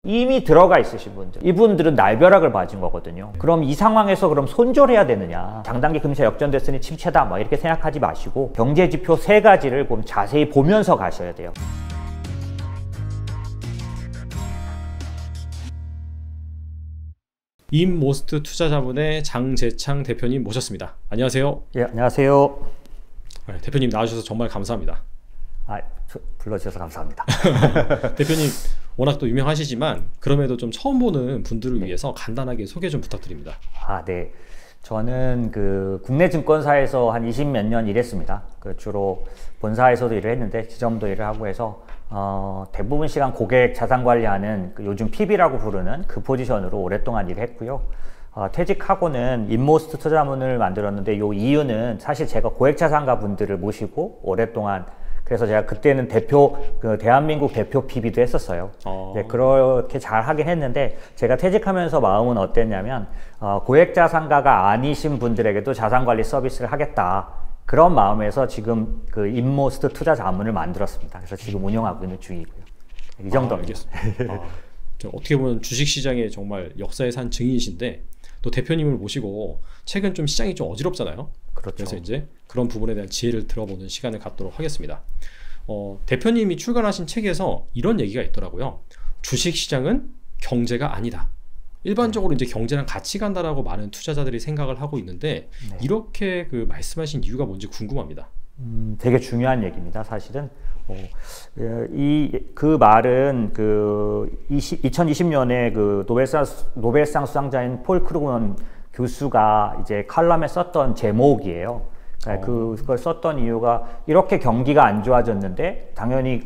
이미 들어가 있으신 분들, 이분들은 날벼락을 맞은 거거든요. 그럼 이 상황에서 그럼 손절해야 되느냐, 장단기 금리차 역전됐으니 침체다 막 이렇게 생각하지 마시고 경제지표 3가지를 좀 자세히 보면서 가셔야 돼요. 인모스트 투자자문의 장재창 대표님 모셨습니다. 안녕하세요. 예, 안녕하세요. 네, 대표님 나와주셔서 정말 감사합니다. 불러주셔서 감사합니다. 대표님 워낙 또 유명하시지만 그럼에도 좀 처음 보는 분들을 위해서 간단하게 소개 좀 부탁드립니다. 네. 저는 국내 증권사에서 한 20몇 년 일했습니다. 주로 본사에서도 일을 했는데 지점도 일을 하고 해서 대부분 시간 고객 자산 관리하는 요즘 PB라고 부르는 그 포지션으로 오랫동안 일했고요. 퇴직하고는 인모스트 투자문을 만들었는데 이 이유는 사실 제가 고액 자산가 분들을 모시고 오랫동안, 그래서 제가 그때는 대한민국 대표 PB도 했었어요. 네, 그렇게 잘 하긴 했는데 제가 퇴직하면서 마음은 어땠냐면 고액 자산가가 아니신 분들에게도 자산관리 서비스를 하겠다, 그런 마음에서 지금 인모스트 투자 자문을 만들었습니다. 그래서 지금 운영하고 있는 중이고요. 이 정도입니다. 알겠습니다. 어떻게 보면 주식시장의 정말 역사의 산 증인이신데 또 대표님을 모시고 최근 좀 시장이 좀 어지럽잖아요. 그렇죠. 그래서 이제 그런 부분에 대한 지혜를 들어보는 시간을 갖도록 하겠습니다. 대표님이 출간하신 책에서 이런 얘기가 있더라고요. 주식시장은 경제가 아니다. 일반적으로 이제 경제랑 같이 간다라고 많은 투자자들이 생각을 하고 있는데 이렇게 말씀하신 이유가 뭔지 궁금합니다. 되게 중요한 얘기입니다. 사실은 그 말은 2020년에 노벨상 수상자인 폴 크루그먼 교수가 이제 칼럼에 썼던 제목이에요. 그걸 썼던 이유가, 이렇게 경기가 안 좋아졌는데 당연히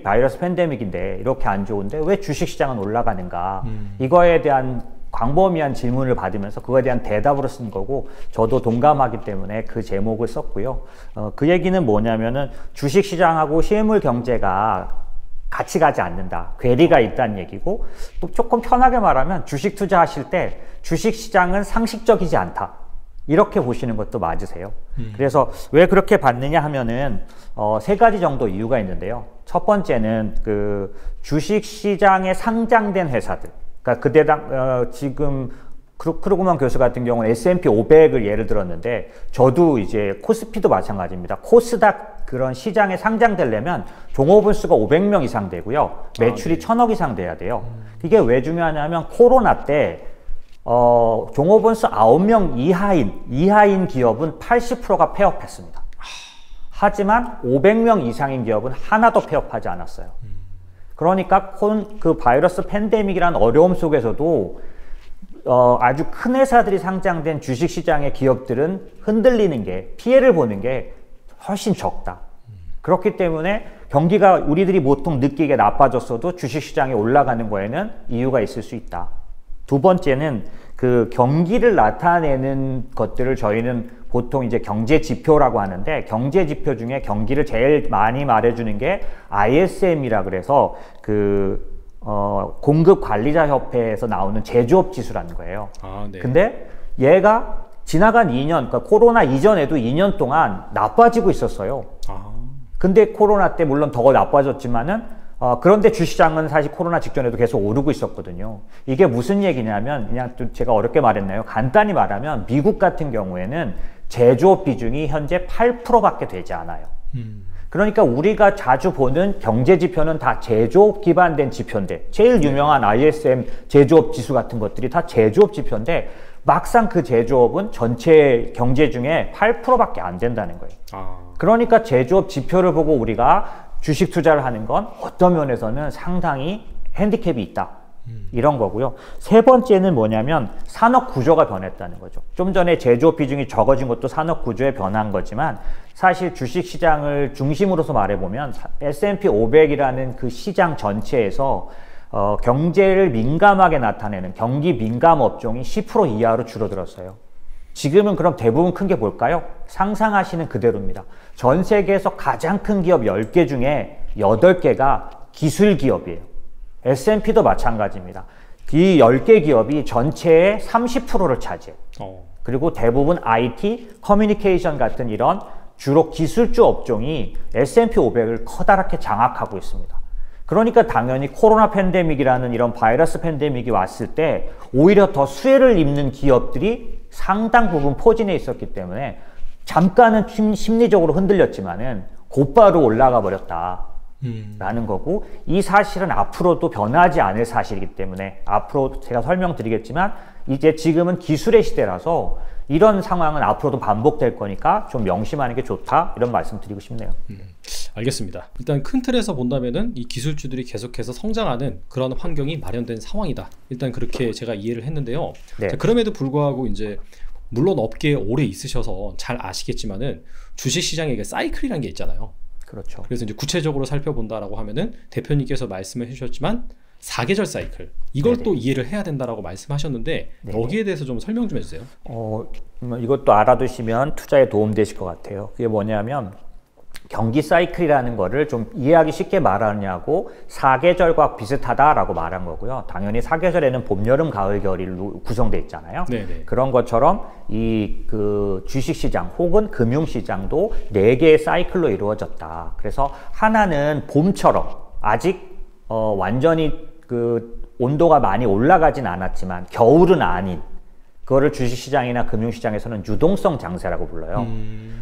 바이러스 팬데믹인데 이렇게 안 좋은데 왜 주식시장은 올라가는가, 이거에 대한 광범위한 질문을 받으면서 그거에 대한 대답으로 쓴 거고, 저도 동감하기 때문에 그 제목을 썼고요. 그 얘기는 뭐냐면은 주식시장하고 실물 경제가 같이 가지 않는다, 괴리가 있다는 얘기고, 또 조금 편하게 말하면 주식 투자하실 때 주식시장은 상식적이지 않다, 이렇게 보시는 것도 맞으세요. 그래서 왜 그렇게 봤느냐 하면은 3가지 정도 이유가 있는데요. 첫 번째는 주식시장에 상장된 회사들, 그러니까 지금 크루그먼 교수 같은 경우는 S&P 500을 예를 들었는데, 저도 이제 코스피도 마찬가지입니다. 코스닥 그런 시장에 상장되려면 종업원 수가 500명 이상 되고요, 매출이 1000억 이상 돼야 돼요. 이게 왜 중요하냐면 코로나 때 종업원 수 9명 이하인 기업은 80%가 폐업했습니다. 하지만 500명 이상인 기업은 하나도 폐업하지 않았어요. 그러니까 바이러스 팬데믹이라는 어려움 속에서도 아주 큰 회사들이 상장된 주식시장의 기업들은 흔들리는 게, 피해를 보는 게 훨씬 적다. 그렇기 때문에 경기가 우리들이 보통 느끼게 나빠졌어도 주식시장이 올라가는 거에는 이유가 있을 수 있다. 두 번째는 경기를 나타내는 것들을 저희는 보통 이제 경제 지표라고 하는데, 경제 지표 중에 경기를 제일 많이 말해주는 게 ISM이라 그래서 공급관리자협회에서 나오는 제조업 지수라는 거예요. 네. 근데 얘가 지나간 2년, 그러니까 코로나 이전에도 2년 동안 나빠지고 있었어요. 근데 코로나 때 물론 더 나빠졌지만은 그런데 주식시장은 사실 코로나 직전에도 계속 오르고 있었거든요. 이게 무슨 얘기냐면, 그냥 좀 제가 어렵게 말했나요? 간단히 말하면 미국 같은 경우에는 제조업 비중이 현재 8%밖에 되지 않아요. 그러니까 우리가 자주 보는 경제 지표는 다 제조업 기반된 지표인데, 제일 유명한 ISM 제조업 지수 같은 것들이 다 제조업 지표인데, 막상 그 제조업은 전체 경제 중에 8%밖에 안 된다는 거예요. 그러니까 제조업 지표를 보고 우리가 주식 투자를 하는 건 어떤 면에서는 상당히 핸디캡이 있다, 이런 거고요. 세 번째는 뭐냐면 산업 구조가 변했다는 거죠. 좀 전에 제조업 비중이 적어진 것도 산업 구조의 변화인 거지만, 사실 주식시장을 중심으로서 말해보면 S&P 500이라는 그 시장 전체에서 경제를 민감하게 나타내는 경기 민감 업종이 10% 이하로 줄어들었어요. 지금은 그럼 대부분 큰 게 뭘까요? 상상하시는 그대로입니다. 전 세계에서 가장 큰 기업 10개 중에 8개가 기술 기업이에요. S&P도 마찬가지입니다. 이 10개 기업이 전체의 30%를 차지해요. 그리고 대부분 IT, 커뮤니케이션 같은 이런 주로 기술주 업종이 S&P 500을 커다랗게 장악하고 있습니다. 그러니까 당연히 코로나 팬데믹이라는 이런 바이러스 팬데믹이 왔을 때 오히려 더 수혜를 입는 기업들이 상당 부분 포진해 있었기 때문에 잠깐은 심리적으로 흔들렸지만은 곧바로 올라가 버렸다라는 거고, 이 사실은 앞으로도 변하지 않을 사실이기 때문에 앞으로 제가 설명드리겠지만 이제 지금은 기술의 시대라서 이런 상황은 앞으로도 반복될 거니까 좀 명심하는 게 좋다, 이런 말씀 드리고 싶네요. 알겠습니다. 일단 큰 틀에서 본다면은 이 기술주들이 계속해서 성장하는 그런 환경이 마련된 상황이다. 일단 그렇게 제가 이해를 했는데요. 네. 자, 그럼에도 불구하고 이제 물론 업계에 오래 있으셔서 잘 아시겠지만은 주식시장에 사이클이라는 게 있잖아요. 그렇죠. 그래서 이제 구체적으로 살펴본다라고 하면은 대표님께서 말씀을 해주셨지만 4계절 사이클, 이걸 네네. 또 이해를 해야 된다라고 말씀하셨는데 네네. 여기에 대해서 좀 설명 좀 해주세요. 이것도 알아두시면 투자에 도움되실 것 같아요. 그게 뭐냐면 경기 사이클이라는 거를 좀 이해하기 쉽게 말하냐고 사계절과 비슷하다라고 말한 거고요. 당연히 사계절에는 봄, 여름, 가을, 겨울로 구성되어 있잖아요. 네네. 그런 것처럼 그 주식시장 혹은 금융시장도 4개의 사이클로 이루어졌다. 그래서 하나는 봄처럼 아직 완전히 그 온도가 많이 올라가진 않았지만 겨울은 아닌, 그거를 주식시장이나 금융시장에서는 유동성 장세라고 불러요.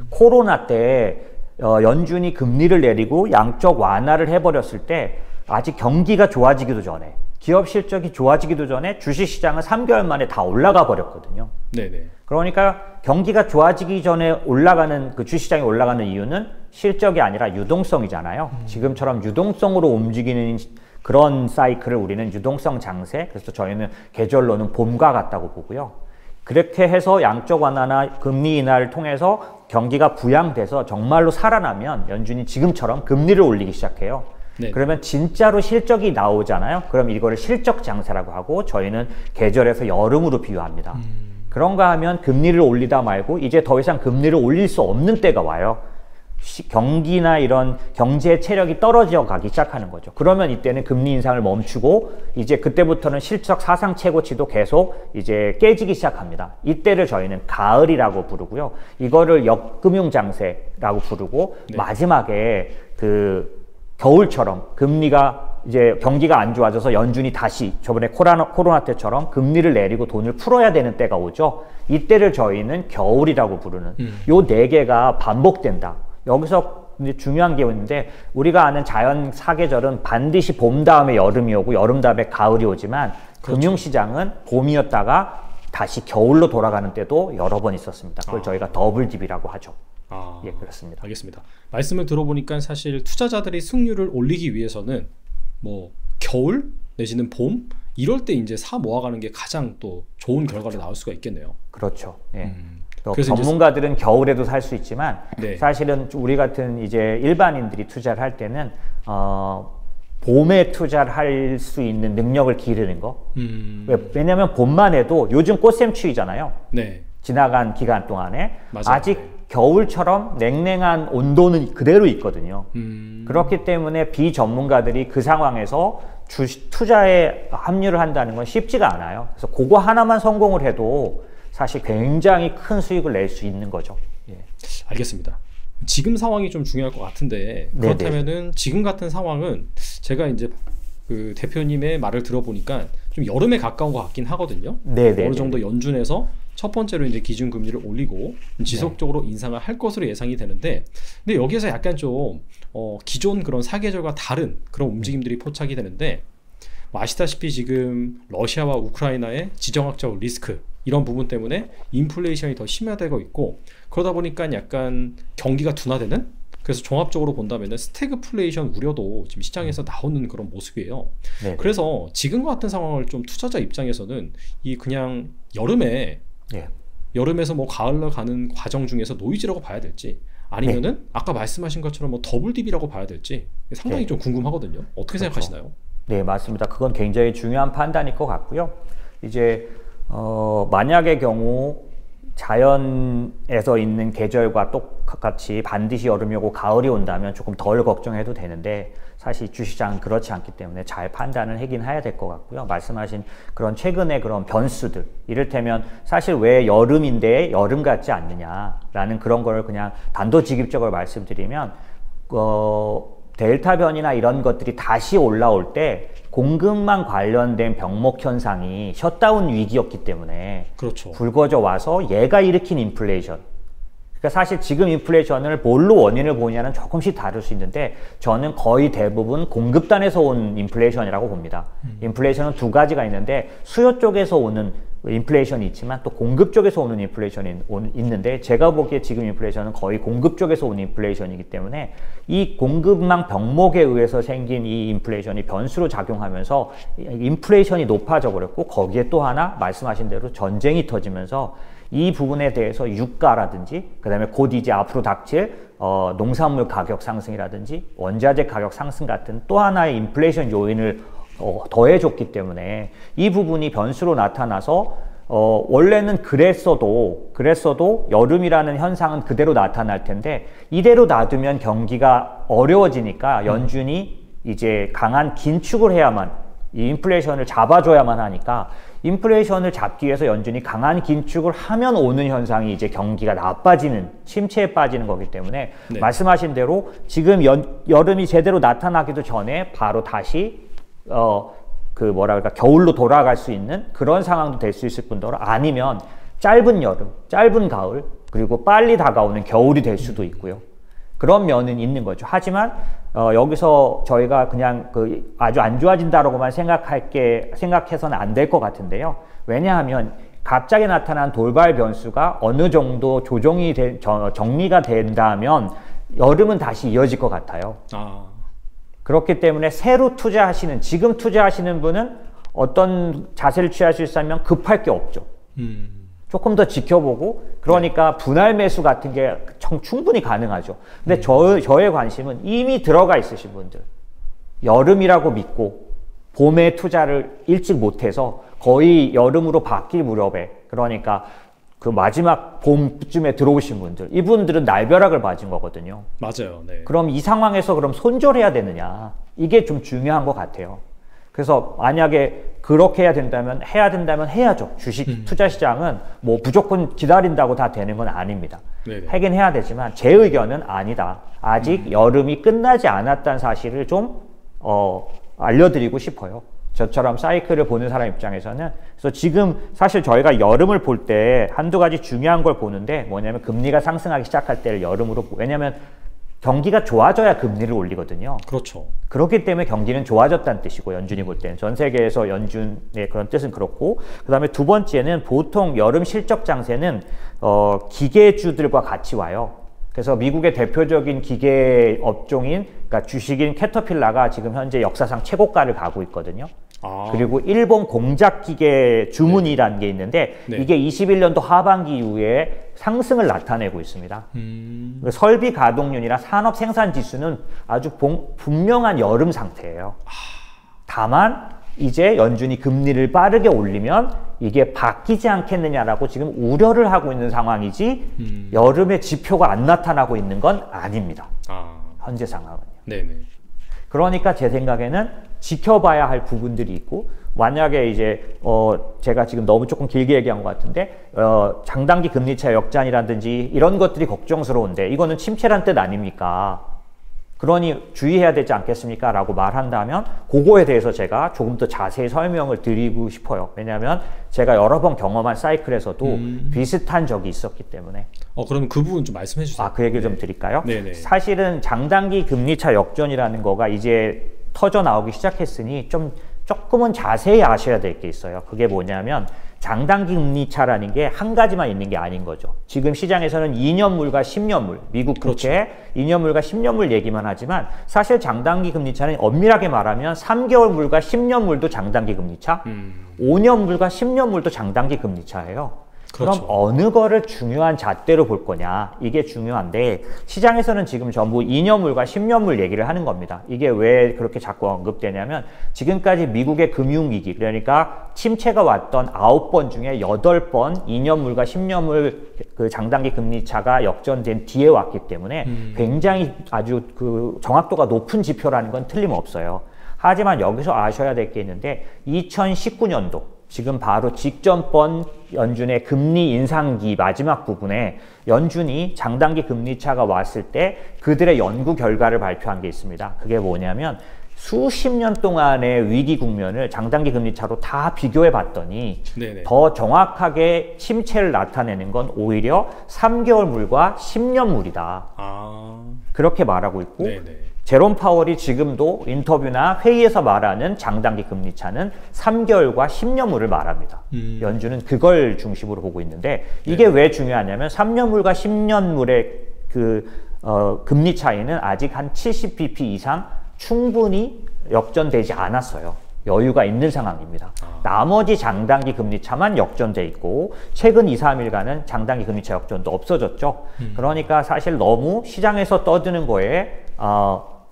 코로나 때 연준이 금리를 내리고 양적 완화를 해버렸을 때 아직 경기가 좋아지기도 전에, 기업 실적이 좋아지기도 전에 주식시장은 3개월 만에 다 올라가 버렸거든요. 네네. 그러니까 경기가 좋아지기 전에 올라가는, 그 주식시장이 올라가는 이유는 실적이 아니라 유동성이잖아요. 지금처럼 유동성으로 움직이는 그런 사이클을 우리는 유동성 장세, 그래서 저희는 계절로는 봄과 같다고 보고요. 그렇게 해서 양적 완화나 금리 인하를 통해서 경기가 부양돼서 정말로 살아나면 연준이 지금처럼 금리를 올리기 시작해요. 네. 그러면 진짜로 실적이 나오잖아요. 그럼 이거를 실적 장세라고 하고 저희는 계절에서 여름으로 비유합니다. 그런가 하면 금리를 올리다 말고 이제 더 이상 금리를 올릴 수 없는 때가 와요. 경기나 이런 경제 체력이 떨어져 가기 시작하는 거죠. 그러면 이때는 금리 인상을 멈추고 이제 그때부터는 실적 사상 최고치도 계속 이제 깨지기 시작합니다. 이때를 저희는 가을이라고 부르고요. 이거를 역금융 장세라고 부르고, 네. 마지막에 그 겨울처럼 금리가 이제 경기가 안 좋아져서 연준이 다시 저번에 코로나 때처럼 금리를 내리고 돈을 풀어야 되는 때가 오죠. 이때를 저희는 겨울이라고 부르는, 요 4개가 반복된다. 여기서 이제 중요한 게 있는데, 우리가 아는 자연 사계절은 반드시 봄 다음에 여름이 오고 여름 다음에 가을이 오지만, 그렇죠. 금융시장은 봄이었다가 다시 겨울로 돌아가는 때도 여러 번 있었습니다. 그걸 저희가 더블 딥이라고 하죠. 예, 그렇습니다. 알겠습니다. 말씀을 들어보니까 사실 투자자들이 승률을 올리기 위해서는 뭐 겨울 내지는 봄 이럴 때 이제 사 모아가는 게 가장 또 좋은 결과로 나올 수가 있겠네요. 그렇죠. 예. 그래서 전문가들은 겨울에도 살 수 있지만, 네. 사실은 우리 같은 이제 일반인들이 투자를 할 때는 봄에 투자를 할 수 있는 능력을 기르는 거. 왜냐하면 봄만 해도 요즘 꽃샘추위잖아요. 네. 지나간 기간 동안에 맞아요. 아직 네. 겨울처럼 냉랭한 온도는 그대로 있거든요. 그렇기 때문에 비전문가들이 그 상황에서 투자에 합류를 한다는 건 쉽지가 않아요. 그래서 그거 하나만 성공을 해도 사실 굉장히 큰 수익을 낼 수 있는 거죠. 예. 알겠습니다. 지금 상황이 좀 중요할 것 같은데, 그렇다면은 지금 같은 상황은 제가 이제 그 대표님의 말을 들어보니까 좀 여름에 가까운 것 같긴 하거든요. 네네. 어느 정도 연준에서 첫 번째로 이제 기준금리를 올리고 지속적으로 인상을 할 것으로 예상이 되는데, 근데 여기에서 약간 좀 기존 그런 사계절과 다른 그런 움직임들이 포착이 되는데, 뭐 아시다시피 지금 러시아와 우크라이나의 지정학적 리스크 이런 부분 때문에 인플레이션이 더 심화되고 있고, 그러다 보니까 약간 경기가 둔화되는, 그래서 종합적으로 본다면 스태그플레이션 우려도 지금 시장에서 나오는 그런 모습이에요. 네네. 그래서 지금과 같은 상황을 좀 투자자 입장에서는 이 그냥 여름에 예. 여름에서 뭐 가을로 가는 과정 중에서 노이즈라고 봐야 될지, 아니면은 아까 말씀하신 것처럼 뭐 더블 딥이라고 봐야 될지 상당히 좀 궁금하거든요. 어떻게 생각하시나요? 네, 맞습니다. 그건 굉장히 중요한 판단일 것 같고요. 이제 만약의 경우 자연에서 있는 계절과 똑같이 반드시 여름이 오고 가을이 온다면 조금 덜 걱정해도 되는데, 사실 주식시장은 그렇지 않기 때문에 잘 판단을 하긴 해야 될 것 같고요. 말씀하신 그런 최근의 그런 변수들, 이를테면 사실 왜 여름인데 여름 같지 않느냐라는 그런 걸 그냥 단도직입적으로 말씀드리면, 델타 변이나 이런 것들이 다시 올라올 때 공급망 관련된 병목 현상이 셧다운 위기였기 때문에 그렇죠. 불거져 와서 얘가 일으킨 인플레이션. 그러니까 사실 지금 인플레이션을 뭘로 원인을 보냐는 조금씩 다를 수 있는데 저는 거의 대부분 공급단에서 온 인플레이션이라고 봅니다. 인플레이션은 두 가지가 있는데 수요 쪽에서 오는 인플레이션이 있지만 또 공급 쪽에서 오는 인플레이션이 있는데 제가 보기에 지금 인플레이션은 거의 공급 쪽에서 오는 인플레이션이기 때문에 이 공급망 병목에 의해서 생긴 이 인플레이션이 변수로 작용하면서 인플레이션이 높아져 버렸고 거기에 또 하나 말씀하신 대로 전쟁이 터지면서 이 부분에 대해서 유가라든지 그다음에 곧 이제 앞으로 닥칠 농산물 가격 상승이라든지 원자재 가격 상승 같은 또 하나의 인플레이션 요인을 더해줬기 때문에 이 부분이 변수로 나타나서 원래는 그랬어도 여름이라는 현상은 그대로 나타날 텐데 이대로 놔두면 경기가 어려워지니까 연준이 이제 강한 긴축을 해야만 이 인플레이션을 잡아줘야만 하니까 인플레이션을 잡기 위해서 연준이 강한 긴축을 하면 오는 현상이 이제 경기가 나빠지는 침체에 빠지는 거기 때문에 네. 말씀하신 대로 지금 여름이 제대로 나타나기도 전에 바로 다시 겨울로 돌아갈 수 있는 그런 상황도 될 수 있을 뿐더러 아니면 짧은 여름, 짧은 가을, 그리고 빨리 다가오는 겨울이 될 수도 있고요. 그런 면은 있는 거죠. 하지만 여기서 저희가 그냥 아주 안 좋아진다라고만 생각해서는 안 될 것 같은데요. 왜냐하면 갑자기 나타난 돌발 변수가 어느 정도 정리가 된다면 여름은 다시 이어질 것 같아요. 그렇기 때문에 지금 투자하시는 분은 어떤 자세를 취할 수 있다면 급할 게 없죠. 조금 더 지켜보고 그러니까 분할 매수 같은 게 충분히 가능하죠. 근데 저의 관심은 이미 들어가 있으신 분들 여름이라고 믿고 봄에 투자를 일찍 못해서 거의 여름으로 바뀔 무렵에 그러니까 그 마지막 봄쯤에 들어오신 분들 이분들은 날벼락을 맞은 거거든요. 맞아요. 네. 그럼 이 상황에서 그럼 손절해야 되느냐 이게 좀 중요한 것 같아요. 그래서 만약에 그렇게 해야 된다면 해야죠. 주식 투자 시장은 뭐 무조건 기다린다고 다 되는 건 아닙니다. 네네. 하긴 해야 되지만 제 의견은 아니다. 아직 여름이 끝나지 않았다는 사실을 좀 알려드리고 싶어요. 저처럼 사이클을 보는 사람 입장에서는. 그래서 지금 사실 저희가 여름을 볼 때 한두 가지 중요한 걸 보는데 뭐냐면 금리가 상승하기 시작할 때를 여름으로 왜냐면 경기가 좋아져야 금리를 올리거든요. 그렇죠. 그렇기 때문에 경기는 좋아졌다는 뜻이고 연준이 볼 때는 전 세계에서 연준의 그런 뜻은 그렇고 그다음에 두 번째는 보통 여름 실적 장세는 기계주들과 같이 와요. 그래서 미국의 대표적인 기계 업종인 그러니까 주식인 캐터필라가 지금 현재 역사상 최고가를 가고 있거든요. 그리고 일본 공작기계 주문이라는 게 있는데 이게 21년도 하반기 이후에 상승을 나타내고 있습니다. 설비 가동률이나 산업 생산 지수는 아주 분명한 여름 상태예요. 다만 이제 연준이 금리를 빠르게 올리면 이게 바뀌지 않겠느냐라고 지금 우려를 하고 있는 상황이지 여름에 지표가 안 나타나고 있는 건 아닙니다. 현재 상황은요. 네네. 그러니까 제 생각에는 지켜봐야 할 부분들이 있고 만약에 이제 제가 지금 너무 조금 길게 얘기한 것 같은데 장단기 금리차 역전이라든지 이런 것들이 걱정스러운데 이거는 침체란 뜻 아닙니까? 그러니 주의해야 되지 않겠습니까? 라고 말한다면 그거에 대해서 제가 조금 더 자세히 설명을 드리고 싶어요. 왜냐하면 제가 여러 번 경험한 사이클에서도 비슷한 적이 있었기 때문에. 그럼 그 부분 좀 말씀해 주세요. 그 얘기를 좀 드릴까요? 네네. 사실은 장단기 금리차 역전이라는 거가 이제 터져 나오기 시작했으니 조금은 자세히 아셔야 될 게 있어요. 그게 뭐냐면 장단기 금리차라는 게 한 가지만 있는 게 아닌 거죠. 지금 시장에서는 2년물과 10년물, 미국 국채 2년물과 10년물 얘기만 하지만 사실 장단기 금리차는 엄밀하게 말하면 3개월물과 10년물도 장단기 금리차, 5년물과 10년물도 장단기 금리차예요. 그렇죠. 그럼 어느 거를 중요한 잣대로 볼 거냐 이게 중요한데 시장에서는 지금 전부 2년물과 10년물 얘기를 하는 겁니다. 이게 왜 그렇게 자꾸 언급되냐면 지금까지 미국의 금융위기 그러니까 침체가 왔던 9번 중에 8번 2년물과 10년물 그 장단기 금리차가 역전된 뒤에 왔기 때문에 굉장히 아주 그 정확도가 높은 지표라는 건 틀림없어요. 하지만 여기서 아셔야 될 게 있는데 2019년도 지금 바로 직전번 연준의 금리 인상기 마지막 부분에 연준이 장단기 금리 차가 왔을 때 그들의 연구 결과를 발표한 게 있습니다. 그게 뭐냐면 수십 년 동안의 위기 국면을 장단기 금리 차로 다 비교해 봤더니 네네. 더 정확하게 침체를 나타내는 건 오히려 3개월물과 10년물이다. 아. 그렇게 말하고 있고 네네. 제롬 파월이 지금도 인터뷰나 회의에서 말하는 장단기 금리 차는 3개월과 10년물을 말합니다. 연준은 그걸 중심으로 보고 있는데 이게 왜 중요하냐면 3년물과 10년물의 금리 차이는 아직 한 70bp 이상 충분히 역전되지 않았어요. 여유가 있는 상황입니다. 나머지 장단기 금리 차만 역전돼 있고 최근 2, 3일간은 장단기 금리 차 역전도 없어졌죠. 그러니까 사실 너무 시장에서 떠드는 거에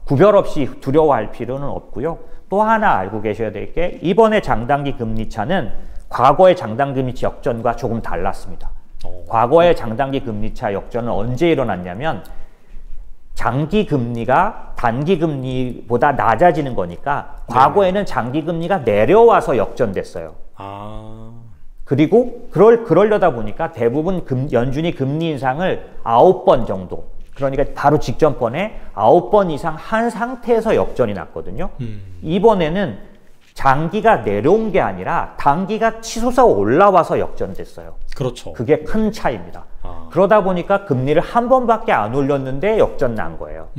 구별 없이 두려워할 필요는 없고요. 또 하나 알고 계셔야 될 게 이번에 장단기 금리 차는 과거의 장단기 금리 차 역전과 조금 달랐습니다. 과거의 장단기 금리 차 역전은 언제 일어났냐면 장기 금리가 단기 금리보다 낮아지는 거니까 과거에는 장기 금리가 내려와서 역전됐어요. 그리고 그러려다 보니까 대부분 연준이 금리 인상을 9번 정도, 그러니까 바로 직전번에 9번 이상 한 상태에서 역전이 났거든요. 이번에는 장기가 내려온 게 아니라 단기가 치솟아 올라와서 역전됐어요. 그렇죠. 그게 큰 차이입니다. 그러다 보니까 금리를 한 번밖에 안 올렸는데 역전 난 거예요.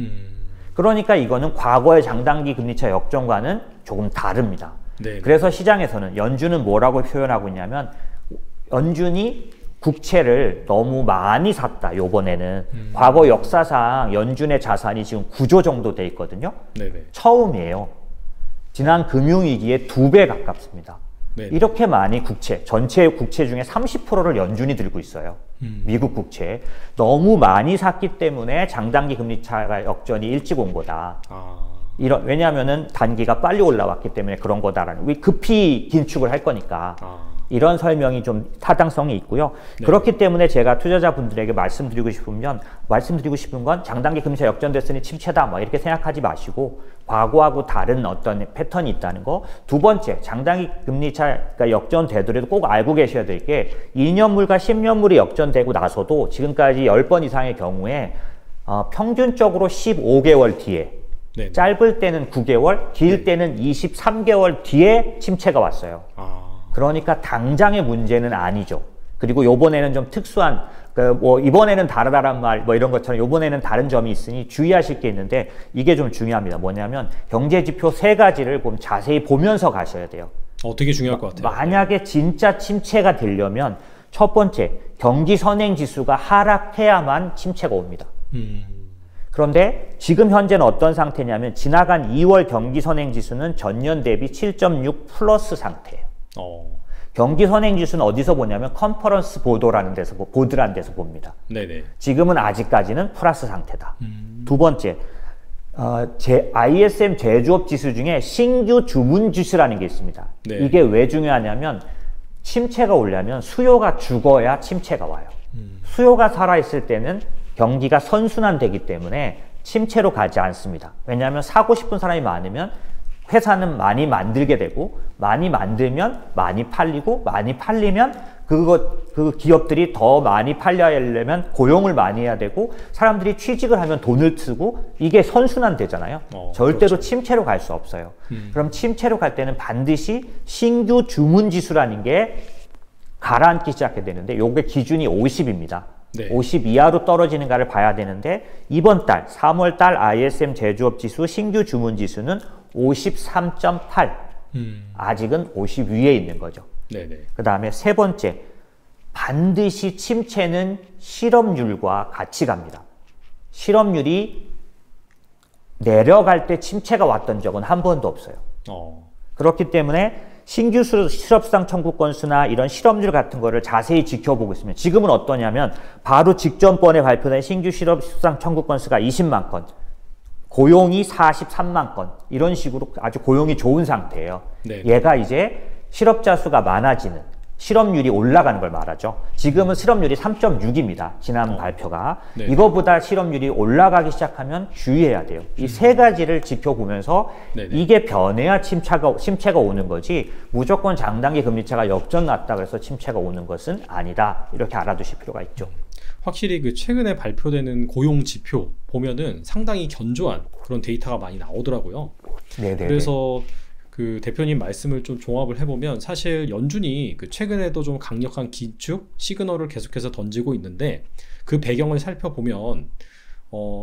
그러니까 이거는 과거의 장단기 금리차 역전과는 조금 다릅니다. 네. 그래서 시장에서는 연준은 뭐라고 표현하고 있냐면 연준이 국채를 너무 많이 샀다. 요번에는 과거 역사상 연준의 자산이 지금 9조 정도 돼 있거든요. 네네. 처음이에요. 지난 금융위기에 2배 가깝습니다. 네네. 이렇게 많이 전체 국채 중에 30%를 연준이 들고 있어요. 미국 국채. 너무 많이 샀기 때문에 장단기 금리 차가 역전이 일찍 온 거다. 왜냐하면은 단기가 빨리 올라왔기 때문에 그런 거다라는, 급히 긴축을 할 거니까. 이런 설명이 좀 타당성이 있고요. 네. 그렇기 때문에 제가 투자자분들에게 말씀드리고 싶은 건 장단기 금리차 역전됐으니 침체다 뭐 이렇게 생각하지 마시고 과거하고 다른 어떤 패턴이 있다는 거. 두 번째, 장단기 금리차가 역전되더라도 꼭 알고 계셔야 될 게 2년물과 10년물이 역전되고 나서도 지금까지 10번 이상의 경우에 평균적으로 15개월 뒤에, 네네. 짧을 때는 9개월, 길 때는 23개월 뒤에 침체가 왔어요. 그러니까 당장의 문제는 아니죠. 그리고 요번에는 좀 특수한, 이번에는 다르다란 말, 이런 것처럼 요번에는 다른 점이 있으니 주의하실 게 있는데 이게 좀 중요합니다. 뭐냐면 경제지표 3가지를 좀 자세히 보면서 가셔야 돼요. 되게 중요할 것 같아요. 만약에 진짜 침체가 되려면 첫 번째, 경기 선행 지수가 하락해야만 침체가 옵니다. 그런데 지금 현재는 어떤 상태냐면 지나간 2월 경기 선행 지수는 전년 대비 7.6 플러스 상태예요. 경기 선행 지수는 어디서 보냐면 컨퍼런스 보드라는 데서 봅니다. 네네. 지금은 아직까지는 플러스 상태다. 두 번째, ISM 제조업 지수 중에 신규 주문 지수라는 게 있습니다. 네. 이게 왜 중요하냐면 침체가 오려면 수요가 죽어야 침체가 와요. 수요가 살아있을 때는 경기가 선순환되기 때문에 침체로 가지 않습니다. 왜냐하면 사고 싶은 사람이 많으면 회사는 많이 만들게 되고, 많이 만들면 많이 팔리고, 많이 팔리면 그 기업들이 더 많이 팔려면 고용을 많이 해야 되고, 사람들이 취직을 하면 돈을 쓰고, 이게 선순환 되잖아요. 절대로 그렇죠. 침체로 갈 수 없어요. 그럼 침체로 갈 때는 반드시 신규 주문 지수라는 게 가라앉기 시작해야 되는데, 요게 기준이 50입니다. 네. 50 이하로 떨어지는가를 봐야 되는데, 이번 달 3월 달 ISM 제조업 지수 신규 주문 지수는 53.8. 아직은 50 위에 있는 거죠. 네네. 그 다음에 세 번째, 반드시 침체는 실업률과 같이 갑니다. 실업률이 내려갈 때 침체가 왔던 적은 한 번도 없어요. 그렇기 때문에 신규 실업수당 청구 건수나 이런 실업률 같은 거를 자세히 지켜보고 있습니다. 지금은 어떠냐면 바로 직전번에 발표된 신규 실업수당 청구 건수가 20만 건, 고용이 43만 건, 이런 식으로 아주 고용이 좋은 상태예요. 네. 얘가 이제 실업자 수가 많아지는, 실업률이 올라가는 걸 말하죠. 지금은 실업률이 3.6입니다. 지난 발표가. 네. 이거보다 실업률이 올라가기 시작하면 주의해야 돼요. 이 세 가지를 지켜보면서 네네. 이게 변해야 침체가 오는 거지 무조건 장단기 금리차가 역전 났다 그래서 침체가 오는 것은 아니다. 이렇게 알아두실 필요가 있죠. 확실히 그 최근에 발표되는 고용 지표 보면은 상당히 견조한 그런 데이터가 많이 나오더라고요. 네네. 그래서 그 대표님 말씀을 좀 종합을 해보면 사실 연준이 그 최근에도 좀 강력한 기축 시그널을 계속해서 던지고 있는데 그 배경을 살펴보면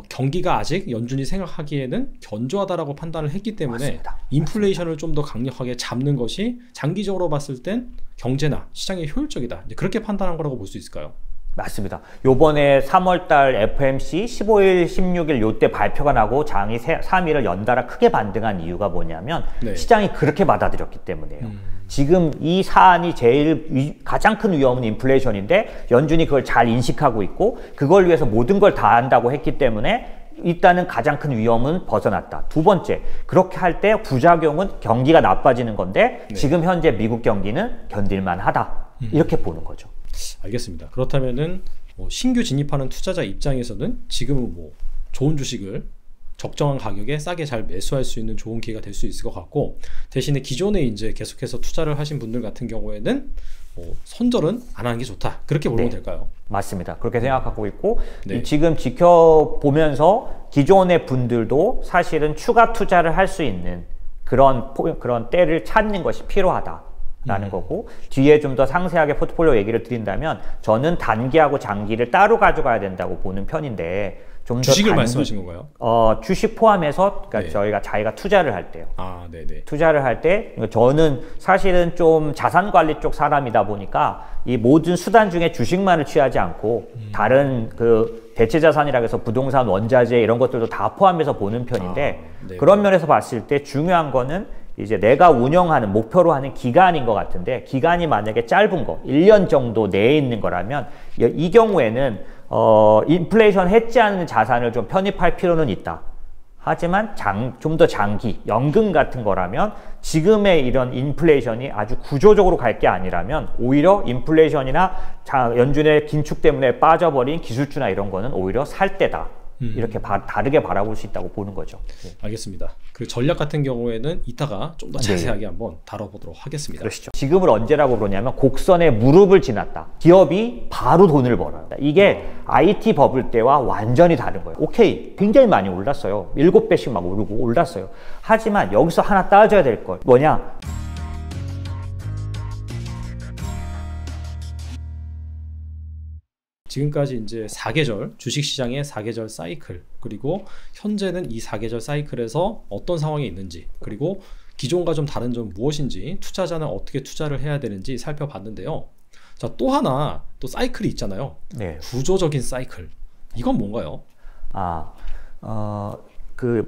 경기가 아직 연준이 생각하기에는 견조하다라고 판단을 했기 때문에 맞습니다. 인플레이션을 좀 더 강력하게 잡는 것이 장기적으로 봤을 땐 경제나 시장에 효율적이다. 이제 그렇게 판단한 거라고 볼 수 있을까요? 맞습니다. 요번에 3월달 FMC 15일, 16일 요때 발표가 나고 장이 3일을 연달아 크게 반등한 이유가 뭐냐면 네. 시장이 그렇게 받아들였기 때문이에요. 지금 이 사안이 가장 큰 위험은 인플레이션인데 연준이 그걸 잘 인식하고 있고 그걸 위해서 모든 걸 다 한다고 했기 때문에 일단은 가장 큰 위험은 벗어났다. 두 번째, 그렇게 할 때 부작용은 경기가 나빠지는 건데 네. 지금 현재 미국 경기는 견딜만 하다. 이렇게 보는 거죠. 알겠습니다. 그렇다면은 신규 진입하는 투자자 입장에서는 지금은 뭐 좋은 주식을 적정한 가격에 싸게 잘 매수할 수 있는 좋은 기회가 될 수 있을 것 같고 대신에 기존에 이제 계속해서 투자를 하신 분들 같은 경우에는 손절은 안 하는 게 좋다. 그렇게 보면 네. 될까요? 맞습니다. 그렇게 생각하고 있고 네. 지금 지켜보면서 기존의 분들도 사실은 추가 투자를 할 수 있는 그런 때를 찾는 것이 필요하다라는 거고 뒤에 좀 더 상세하게 포트폴리오 얘기를 드린다면 저는 단기하고 장기를 따로 가져가야 된다고 보는 편인데 좀 더 주식을 말씀하신 건가요? 주식 포함해서 그러니까 네. 자기가 투자를 할 때요. 아, 네네. 투자를 할 때 저는 사실은 좀 자산 관리 쪽 사람이다 보니까 이 모든 수단 중에 주식만을 취하지 않고 다른 그 대체 자산이라 해서 부동산, 원자재 이런 것들도 다 포함해서 보는 편인데 네. 그런 면에서 봤을 때 중요한 거는 이제 내가 운영하는 목표로 하는 기간인 것 같은데 기간이 만약에 짧은 거 1년 정도 내에 있는 거라면 이 경우에는 인플레이션 해지하는 자산을 좀 편입할 필요는 있다. 하지만 좀 더 장기, 연금 같은 거라면 지금의 이런 인플레이션이 아주 구조적으로 갈 게 아니라면 오히려 인플레이션이나 연준의 긴축 때문에 빠져버린 기술주나 이런 거는 오히려 살 때다. 이렇게 다르게 바라볼 수 있다고 보는 거죠. 네. 알겠습니다. 그 전략 같은 경우에는 이따가 좀 더 자세하게 한번 다뤄보도록 하겠습니다. 그러시죠. 지금을 언제라고 그러냐면 곡선의 무릎을 지났다. 기업이 바로 돈을 벌어요. 이게 IT 버블 때와 완전히 다른 거예요. 오케이, 굉장히 많이 올랐어요. 7배씩 막 오르고 올랐어요. 하지만 여기서 하나 따져야 될 걸 뭐냐? 지금까지 이제 4계절, 주식시장의 4계절 사이클, 그리고 현재는 이 4계절 사이클에서 어떤 상황이 있는지, 그리고 기존과 좀 다른 점 무엇인지, 투자자는 어떻게 투자를 해야 되는지 살펴봤는데요. 자, 또 하나, 또 사이클이 있잖아요. 네. 구조적인 사이클. 이건 뭔가요?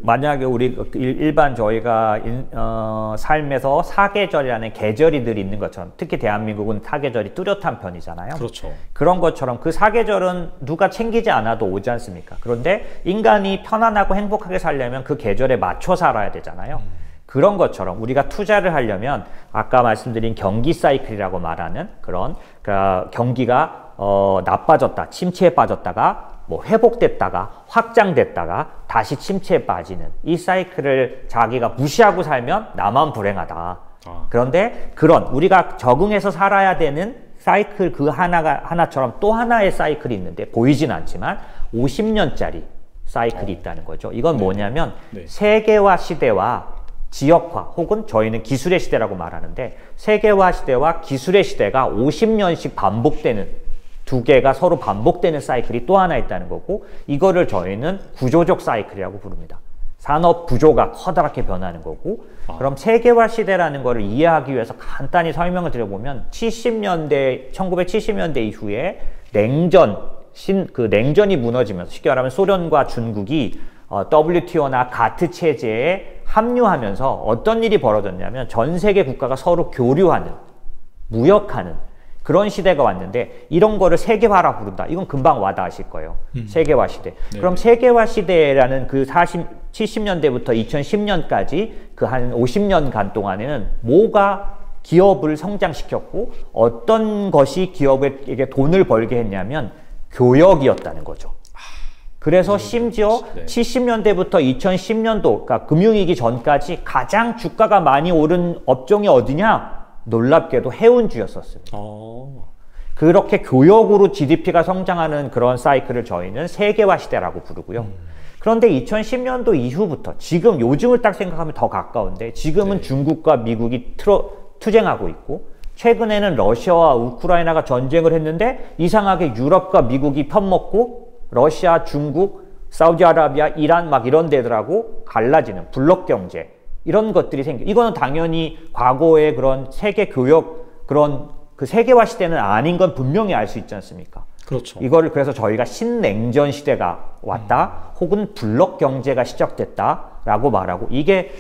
만약에 우리 일반 저희가 삶에서 사계절이라는 계절이들이 있는 것처럼 특히 대한민국은 사계절이 뚜렷한 편이잖아요. 그렇죠. 그런 것처럼 그 사계절은 누가 챙기지 않아도 오지 않습니까? 그런데 인간이 편안하고 행복하게 살려면 그 계절에 맞춰 살아야 되잖아요. 그런 것처럼 우리가 투자를 하려면 아까 말씀드린 경기 사이클이라고 말하는 그런 그러니까 경기가 나빠졌다, 침체에 빠졌다가 뭐 회복됐다가 확장됐다가 다시 침체에 빠지는 이 사이클을 자기가 무시하고 살면 나만 불행하다. 그런데 그런 우리가 적응해서 살아야 되는 사이클 그 하나처럼 또 하나의 사이클이 있는데 보이진 않지만 50년짜리 사이클이 있다는 거죠. 이건 뭐냐면 세계화 시대와 지역화 혹은 저희는 기술의 시대라고 말하는데 세계화 시대와 기술의 시대가 50년씩 반복되는 두 개가 서로 반복되는 사이클이 또 하나 있다는 거고 이거를 저희는 구조적 사이클이라고 부릅니다. 산업 구조가 커다랗게 변하는 거고 그럼 세계화 시대라는 거를 이해하기 위해서 간단히 설명을 드려보면 1970년대 이후에 냉전이 무너지면서 쉽게 말하면 소련과 중국이 WTO나 가트 체제에 합류하면서 어떤 일이 벌어졌냐면 전 세계 국가가 서로 교류하는, 무역하는 그런 시대가 왔는데 이런 거를 세계화라 부른다. 이건 금방 와닿으실 거예요. 세계화 시대. 그럼 세계화 시대라는 그 70년대부터 2010년까지 그 한 50년간 동안에는 뭐가 기업을 성장시켰고 어떤 것이 기업에게 돈을 벌게 했냐면 교역이었다는 거죠. 그래서 심지어 네. 70년대부터 2010년도, 그러니까 금융위기 전까지 가장 주가가 많이 오른 업종이 어디냐? 놀랍게도 해운주였었습니다. 그렇게 교역으로 GDP가 성장하는 그런 사이클을 저희는 세계화 시대라고 부르고요. 그런데 2010년도 이후부터 지금 요즘을 딱 생각하면 더 가까운데 지금은 네. 중국과 미국이 투쟁하고 있고 최근에는 러시아와 우크라이나가 전쟁을 했는데 이상하게 유럽과 미국이 편먹고 러시아, 중국, 사우디아라비아, 이란 막 이런 데들하고 갈라지는 블록 경제 이런 것들이 이거는 당연히 과거의 그런 세계 교역 그런 그 세계화 시대는 아닌 건 분명히 알 수 있지 않습니까? 그렇죠. 이거를 그래서 저희가 신냉전 시대가 왔다 혹은 블록 경제가 시작됐다라고 말하고 이게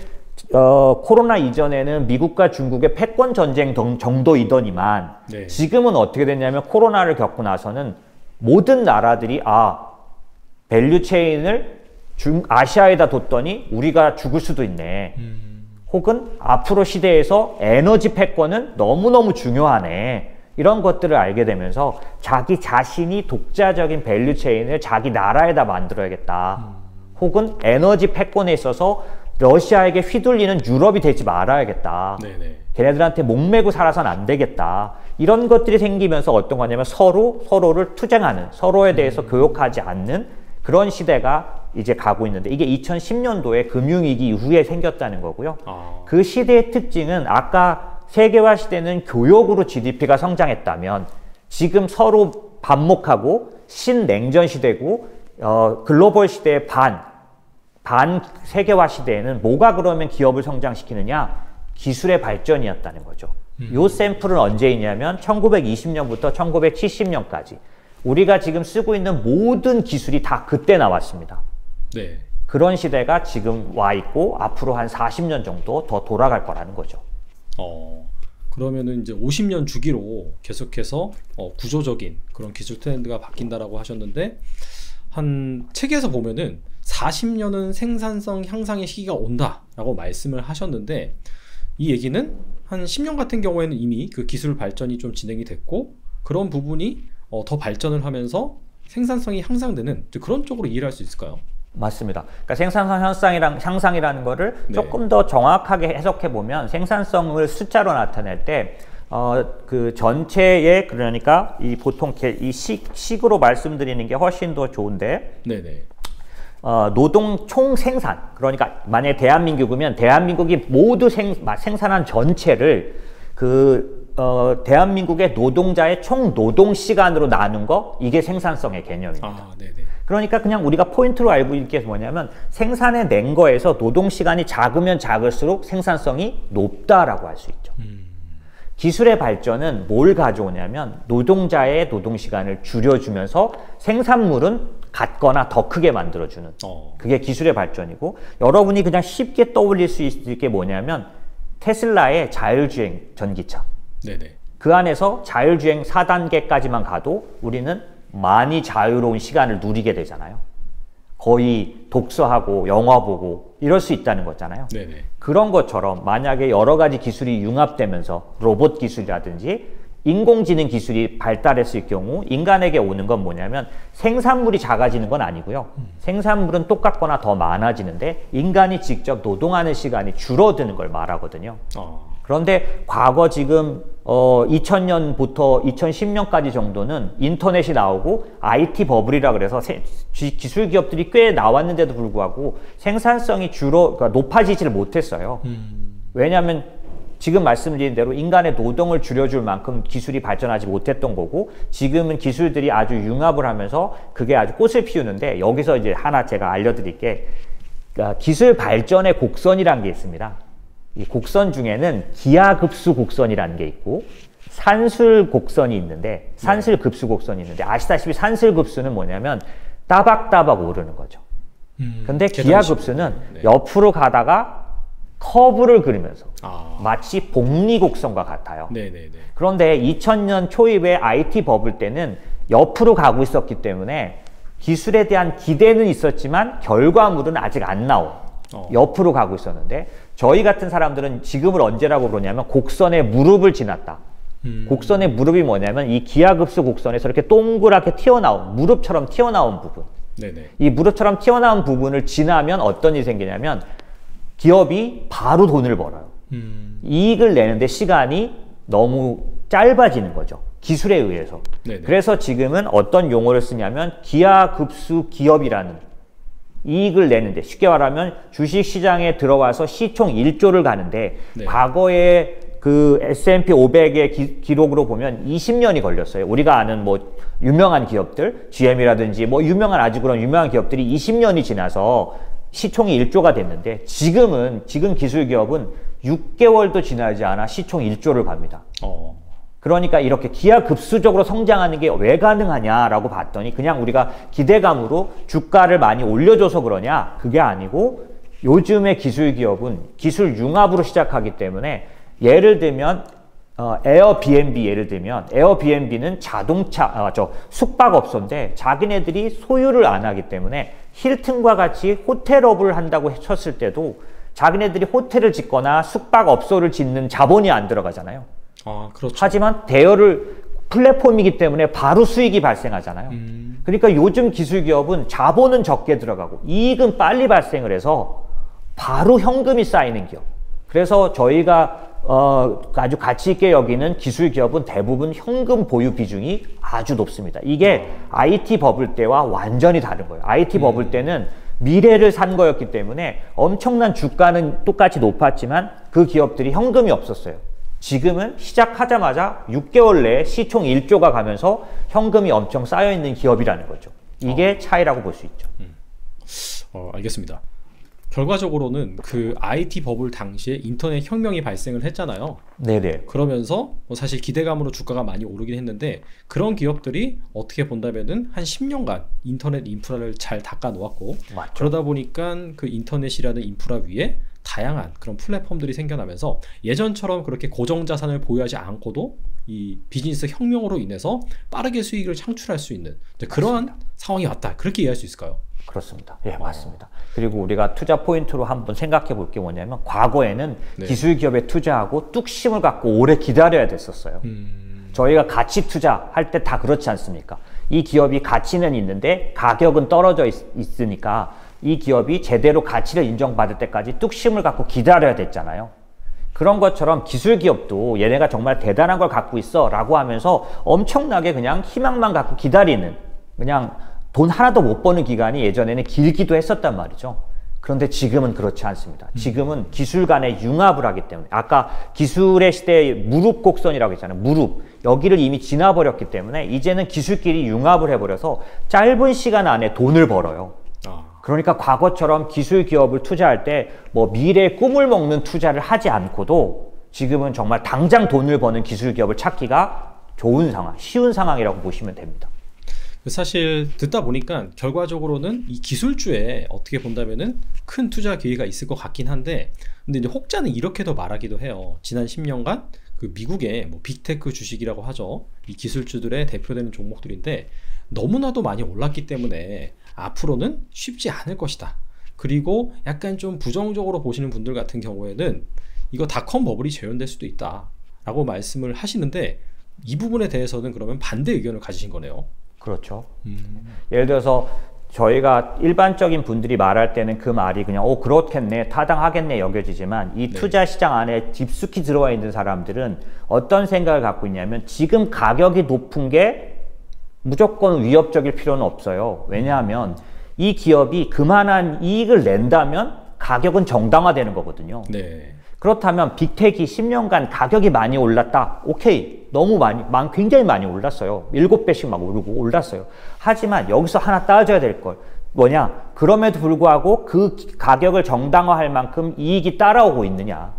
코로나 이전에는 미국과 중국의 패권 전쟁 정도이더니만 네. 지금은 어떻게 됐냐면 코로나를 겪고 나서는 모든 나라들이 밸류 체인을 아시아에다 뒀더니 우리가 죽을 수도 있네. 혹은 앞으로 시대에서 에너지 패권은 너무너무 중요하네. 이런 것들을 알게 되면서 자기 자신이 독자적인 밸류 체인을 자기 나라에다 만들어야겠다. 혹은 에너지 패권에 있어서 러시아에게 휘둘리는 유럽이 되지 말아야겠다. 네네. 걔네들한테 목매고 살아서는 안 되겠다. 이런 것들이 생기면서 어떤 거냐면 서로를 투쟁하는, 서로에 대해서 교역하지 않는 그런 시대가 이제 가고 있는데 이게 2010년도에 금융위기 이후에 생겼다는 거고요. 그 시대의 특징은 아까 세계화 시대는 교역으로 GDP가 성장했다면 지금 서로 반목하고 신냉전 시대고 글로벌 시대의 반 세계화 시대에는 뭐가 그러면 기업을 성장시키느냐? 기술의 발전이었다는 거죠. 요 샘플은 언제이냐면 1920년부터 1970년까지 우리가 지금 쓰고 있는 모든 기술이 다 그때 나왔습니다. 네. 그런 시대가 지금 와 있고 앞으로 한 40년 정도 더 돌아갈 거라는 거죠. 그러면은 이제 50년 주기로 계속해서 구조적인 그런 기술 트렌드가 바뀐다라고 하셨는데 한 책에서 보면은 40년은 생산성 향상의 시기가 온다라고 말씀을 하셨는데 이 얘기는 한 10년 같은 경우에는 이미 그 기술 발전이 좀 진행이 됐고 그런 부분이 더 발전을 하면서 생산성이 향상되는 그런 쪽으로 이해를 할 수 있을까요? 맞습니다. 그러니까 생산성 향상이라는 거를 네. 조금 더 정확하게 해석해 보면 생산성을 숫자로 나타낼 때 그 전체의 그러니까 이 보통 이 식으로 말씀드리는 게 훨씬 더 좋은데 네네. 노동 총 생산 그러니까 만약에 대한민국이면 대한민국이 모두 생산한 전체를 대한민국의 노동자의 총 노동 시간으로 나눈 거 이게 생산성의 개념입니다. 네네. 그러니까 그냥 우리가 포인트로 알고 있는 게 뭐냐면 생산해 낸 거에서 노동 시간이 작으면 작을수록 생산성이 높다라고 할 수 있죠. 기술의 발전은 뭘 가져오냐면 노동자의 노동 시간을 줄여주면서 생산물은 같거나 더 크게 만들어주는 그게 기술의 발전이고 여러분이 그냥 쉽게 떠올릴 수 있을 게 뭐냐면 테슬라의 자율주행 전기차 네네. 그 안에서 자율주행 4단계까지만 가도 우리는 많이 자유로운 시간을 누리게 되잖아요. 거의 독서하고 영화 보고 이럴 수 있다는 거잖아요. 네네. 그런 것처럼 만약에 여러 가지 기술이 융합되면서 로봇 기술이라든지 인공지능 기술이 발달했을 경우 인간에게 오는 건 뭐냐면 생산물이 작아지는 건 아니고요. 생산물은 똑같거나 더 많아지는데 인간이 직접 노동하는 시간이 줄어드는 걸 말하거든요. 그런데 과거 지금 2000년부터 2010년까지 정도는 인터넷이 나오고 IT 버블이라 그래서 기술 기업들이 꽤 나왔는데도 불구하고 생산성이 그러니까 높아지지를 못했어요. 왜냐하면 지금 말씀드린 대로 인간의 노동을 줄여줄 만큼 기술이 발전하지 못했던 거고 지금은 기술들이 아주 융합을 하면서 그게 아주 꽃을 피우는데 여기서 이제 하나 제가 알려드릴 게 기술 발전의 곡선이라는 게 있습니다. 이 곡선 중에는 기하급수 곡선이라는 게 있고 산술 곡선이 있는데 산술급수 곡선이 있는데 아시다시피 산술급수는 뭐냐면 따박따박 오르는 거죠. 근데 기하급수는 옆으로 가다가 커브를 그리면서 마치 복리곡선과 같아요. 네네네. 그런데 2000년 초입의 IT 버블 때는 옆으로 가고 있었기 때문에 기술에 대한 기대는 있었지만 결과물은 아직 안 나온 옆으로 가고 있었는데 저희 같은 사람들은 지금을 언제라고 그러냐면 곡선의 무릎을 지났다. 곡선의 무릎이 뭐냐면 이 기하급수 곡선에서 이렇게 동그랗게 튀어나온 무릎처럼 튀어나온 부분. 네네. 이 무릎처럼 튀어나온 부분을 지나면 어떤 일이 생기냐면 기업이 바로 돈을 벌어요. 이익을 내는데 시간이 너무 짧아지는 거죠. 기술에 의해서. 네네. 그래서 지금은 어떤 용어를 쓰냐면 기하급수 기업이라는, 이익을 내는데, 쉽게 말하면 주식시장에 들어와서 시총 1조를 가는데 네. 과거에 그 S&P 500의 기록으로 보면 20년이 걸렸어요. 우리가 아는 뭐 유명한 기업들, GM이라든지 뭐 유명한 아주 그런 유명한 기업들이 20년이 지나서 시총이 1조가 됐는데, 지금 기술 기업은 6개월도 지나지 않아 시총 1조를 갑니다. 그러니까 이렇게 기하급수적으로 성장하는 게 왜 가능하냐라고 봤더니 그냥 우리가 기대감으로 주가를 많이 올려줘서 그러냐? 그게 아니고 요즘의 기술 기업은 기술 융합으로 시작하기 때문에, 예를 들면 에어비앤비, 예를 들면 에어비앤비는 자동차 숙박업소인데 자기네들이 소유를 안 하기 때문에 힐튼과 같이 호텔업을 한다고 쳤을 때도 자기네들이 호텔을 짓거나 숙박업소를 짓는 자본이 안 들어가잖아요. 그렇죠. 하지만 대여를 플랫폼이기 때문에 바로 수익이 발생하잖아요. 그러니까 요즘 기술 기업은 자본은 적게 들어가고 이익은 빨리 발생을 해서 바로 현금이 쌓이는 기업. 그래서 저희가 아주 가치 있게 여기는 기술 기업은 대부분 현금 보유 비중이 아주 높습니다. 이게 IT 버블 때와 완전히 다른 거예요. IT 버블 때는 미래를 산 거였기 때문에 엄청난 주가는 똑같이 높았지만 그 기업들이 현금이 없었어요. 지금은 시작하자마자 6개월 내에 시총 1조가 가면서 현금이 엄청 쌓여있는 기업이라는 거죠. 이게 차이라고 볼 수 있죠. 알겠습니다. 결과적으로는 그 IT 버블 당시에 인터넷 혁명이 발생을 했잖아요. 네네. 그러면서 사실 기대감으로 주가가 많이 오르긴 했는데, 그런 기업들이 어떻게 본다면은 한 10년간 인터넷 인프라를 잘 닦아 놓았고, 맞죠. 그러다 보니까 그 인터넷이라는 인프라 위에 다양한 그런 플랫폼들이 생겨나면서 예전처럼 그렇게 고정 자산을 보유하지 않고도 이 비즈니스 혁명으로 인해서 빠르게 수익을 창출할 수 있는 그러한 상황이 왔다, 그렇게 이해할 수 있을까요? 그렇습니다. 예, 맞습니다. 그리고 우리가 투자 포인트로 한번 생각해 볼 게 뭐냐면, 과거에는 네. 기술 기업에 투자하고 뚝심을 갖고 오래 기다려야 됐었어요. 저희가 가치 투자할 때 다 그렇지 않습니까? 이 기업이 가치는 있는데 가격은 떨어져 있으니까 이 기업이 제대로 가치를 인정받을 때까지 뚝심을 갖고 기다려야 됐잖아요. 그런 것처럼 기술 기업도 얘네가 정말 대단한 걸 갖고 있어 라고 하면서 엄청나게 그냥 희망만 갖고 기다리는, 그냥 돈 하나도 못 버는 기간이 예전에는 길기도 했었단 말이죠. 그런데 지금은 그렇지 않습니다. 지금은 기술 간의 융합을 하기 때문에, 아까 기술의 시대의 무릎 곡선이라고 했잖아요. 무릎. 여기를 이미 지나버렸기 때문에 이제는 기술끼리 융합을 해버려서 짧은 시간 안에 돈을 벌어요. 그러니까 과거처럼 기술 기업을 투자할 때 뭐 미래의 꿈을 먹는 투자를 하지 않고도 지금은 정말 당장 돈을 버는 기술 기업을 찾기가 좋은 상황, 쉬운 상황이라고 보시면 됩니다. 사실 듣다 보니까 결과적으로는 이 기술주에 어떻게 본다면은 큰 투자 기회가 있을 것 같긴 한데, 근데 이제 혹자는 이렇게도 말하기도 해요. 지난 10년간 그 미국의 뭐 빅테크 주식이라고 하죠. 이 기술주들의 대표되는 종목들인데 너무나도 많이 올랐기 때문에 앞으로는 쉽지 않을 것이다. 그리고 약간 좀 부정적으로 보시는 분들 같은 경우에는 이거 닷컴 버블이 재현될 수도 있다 라고 말씀을 하시는데, 이 부분에 대해서는 그러면 반대 의견을 가지신 거네요. 그렇죠. 예를 들어서 저희가 일반적인 분들이 말할 때는 그 말이 그냥 그렇겠네, 타당하겠네 여겨지지만, 이 투자 시장 안에 깊숙이 들어와 있는 사람들은 어떤 생각을 갖고 있냐면, 지금 가격이 높은 게 무조건 위협적일 필요는 없어요. 왜냐하면 이 기업이 그만한 이익을 낸다면 가격은 정당화되는 거거든요. 네. 그렇다면 빅텍이 10년간 가격이 많이 올랐다. 오케이. 너무 굉장히 많이 올랐어요. 7배씩 막 오르고 올랐어요. 하지만 여기서 하나 따져야 될 걸. 뭐냐? 그럼에도 불구하고 그 가격을 정당화할 만큼 이익이 따라오고 있느냐.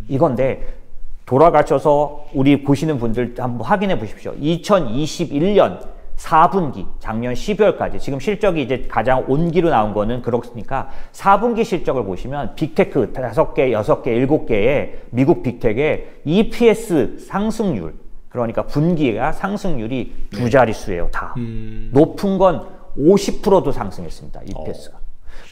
이건데, 돌아가셔서 우리 보시는 분들 한번 확인해 보십시오. 2021년 4분기, 작년 12월까지, 지금 실적이 이제 가장 온기로 나온 거는 그렇으니까 4분기 실적을 보시면 빅테크 5개, 6개, 7개의 미국 빅텍의 EPS 상승률, 그러니까 분기가 상승률이 두 자릿수예요, 다. 높은 건 50%도 상승했습니다, EPS가.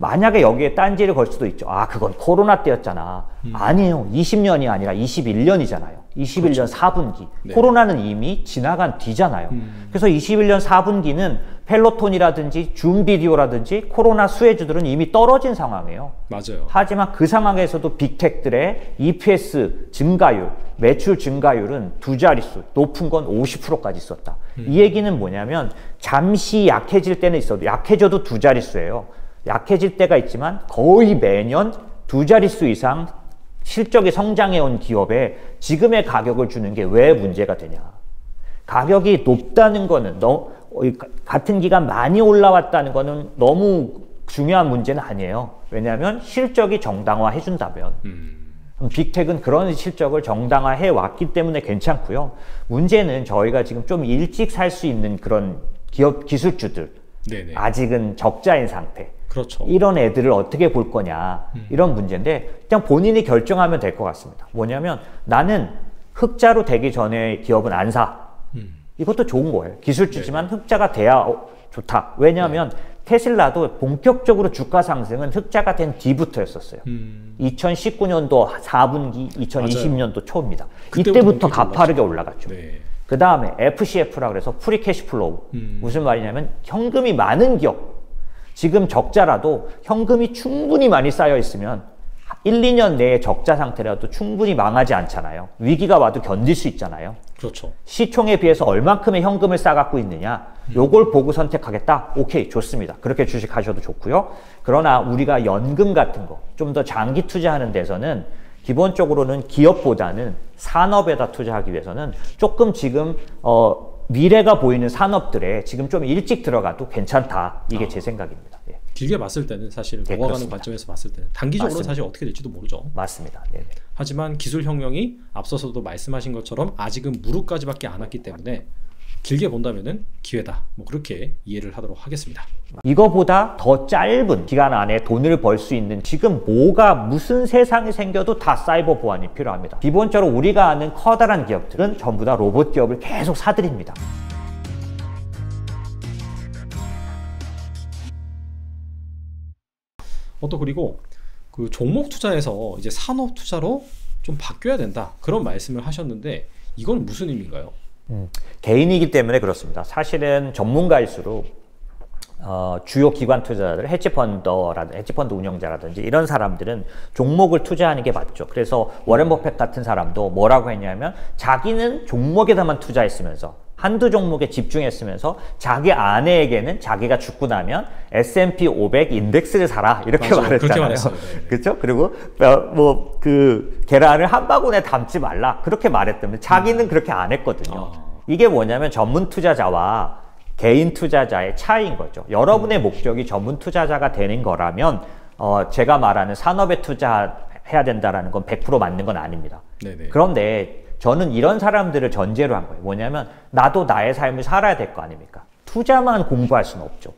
만약에 여기에 딴지를 걸 수도 있죠. 아, 그건 코로나 때였잖아. 아니에요. 20년이 아니라 21년이잖아요. 21년 그렇죠. 4분기. 네. 코로나는 이미 지나간 뒤잖아요. 그래서 21년 4분기는 펠로톤이라든지 줌 비디오라든지 코로나 수혜주들은 이미 떨어진 상황이에요. 맞아요. 하지만 그 상황에서도 빅텍들의 EPS 증가율, 매출 증가율은 두 자릿수, 높은 건 50%까지 있었다. 이 얘기는 뭐냐면 잠시 약해질 때는 있어도 약해져도 두 자릿수예요. 약해질 때가 있지만 거의 매년 두 자릿수 이상 실적이 성장해온 기업에 지금의 가격을 주는 게 왜 문제가 되냐. 가격이 높다는 거는 같은 기간 많이 올라왔다는 거는 너무 중요한 문제는 아니에요. 왜냐하면 실적이 정당화 해준다면 빅텍은 그런 실적을 정당화해 왔기 때문에 괜찮고요. 문제는 저희가 지금 좀 일찍 살 수 있는 그런 기업 기술주들 네네. 아직은 적자인 상태. 그렇죠. 이런 애들을 어떻게 볼 거냐 이런 문제인데 그냥 본인이 결정하면 될 것 같습니다. 뭐냐면 나는 흑자로 되기 전에 기업은 안 사. 이것도 좋은 거예요. 기술주지만 흑자가 돼야 좋다. 왜냐하면 테슬라도 본격적으로 주가 상승은 흑자가 된 뒤부터였었어요. 2019년도 4분기, 2020년도 초입니다. 이때부터 가파르게 올라갔죠. 네. 그 다음에 FCF라 그래서 프리 캐시플로우. 무슨 말이냐면 현금이 많은 기업. 지금 적자라도 현금이 충분히 많이 쌓여 있으면 1, 2년 내에 적자 상태라도 충분히 망하지 않잖아요. 위기가 와도 견딜 수 있잖아요. 그렇죠. 시총에 비해서 얼만큼의 현금을 쌓아갖고 있느냐 요걸 보고 선택하겠다. 오케이, 좋습니다. 그렇게 주식하셔도 좋고요. 그러나 우리가 연금 같은 거 좀 더 장기 투자하는 데서는 기본적으로는 기업보다는 산업에다 투자하기 위해서는 조금 지금 미래가 보이는 산업들에 지금 좀 일찍 들어가도 괜찮다. 이게 제 생각입니다. 예. 길게 봤을 때는 사실 네, 넘어가는 그렇습니다. 관점에서 봤을 때는 단기적으로 맞습니다. 사실 어떻게 될지도 모르죠. 맞습니다. 네네. 하지만 기술 혁명이 앞서서도 말씀하신 것처럼 아직은 무릎까지밖에 안 왔기 때문에 길게 본다면은 기회다. 뭐 그렇게 이해를 하도록 하겠습니다. 이거보다 더 짧은 기간 안에 돈을 벌 수 있는 지금 뭐가 무슨 세상이 생겨도 다 사이버 보안이 필요합니다. 기본적으로 우리가 아는 커다란 기업들은 전부 다 로봇 기업을 계속 사들입니다. 또 그리고 그 종목 투자에서 이제 산업 투자로 좀 바뀌어야 된다. 그런 말씀을 하셨는데 이건 무슨 의미인가요? 개인이기 때문에 그렇습니다. 사실은 전문가일수록 주요 기관 투자자들, 헤지펀드 운영자라든지 이런 사람들은 종목을 투자하는 게 맞죠. 그래서 워렌 버핏 같은 사람도 뭐라고 했냐면 자기는 종목에다만 투자했으면서 한두 종목에 집중했으면서 자기 아내에게는 자기가 죽고 나면 S&P 500 인덱스를 사라 이렇게 맞아요. 말했잖아요. 그렇게 말했어요. 그렇죠? 그리고 그 계란을 한 바구니에 담지 말라 그렇게 말했다면 자기는 그렇게 안 했거든요. 이게 뭐냐면 전문 투자자와 개인 투자자의 차이인 거죠. 여러분의 목적이 전문 투자자가 되는 거라면 제가 말하는 산업에 투자해야 된다라는 건 100% 맞는 건 아닙니다. 네네. 그런데 저는 이런 사람들을 전제로 한 거예요. 뭐냐면 나도 나의 삶을 살아야 될 거 아닙니까? 투자만 공부할 수는 없죠.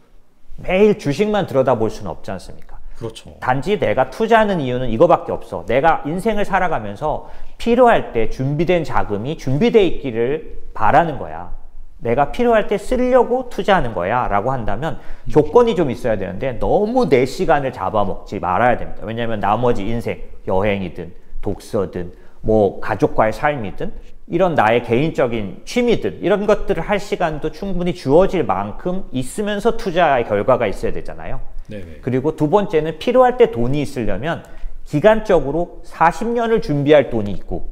매일 주식만 들여다볼 수는 없지 않습니까? 그렇죠. 단지 내가 투자하는 이유는 이거밖에 없어. 내가 인생을 살아가면서 필요할 때 준비된 자금이 준비되어 있기를 바라는 거야. 내가 필요할 때 쓰려고 투자하는 거야 라고 한다면 조건이 좀 있어야 되는데 너무 내 시간을 잡아먹지 말아야 됩니다. 왜냐하면 나머지 인생, 여행이든 독서든 뭐 가족과의 삶이든 이런 나의 개인적인 취미든 이런 것들을 할 시간도 충분히 주어질 만큼 있으면서 투자의 결과가 있어야 되잖아요. 네네. 그리고 두 번째는 필요할 때 돈이 있으려면 기간적으로 40년을 준비할 돈이 있고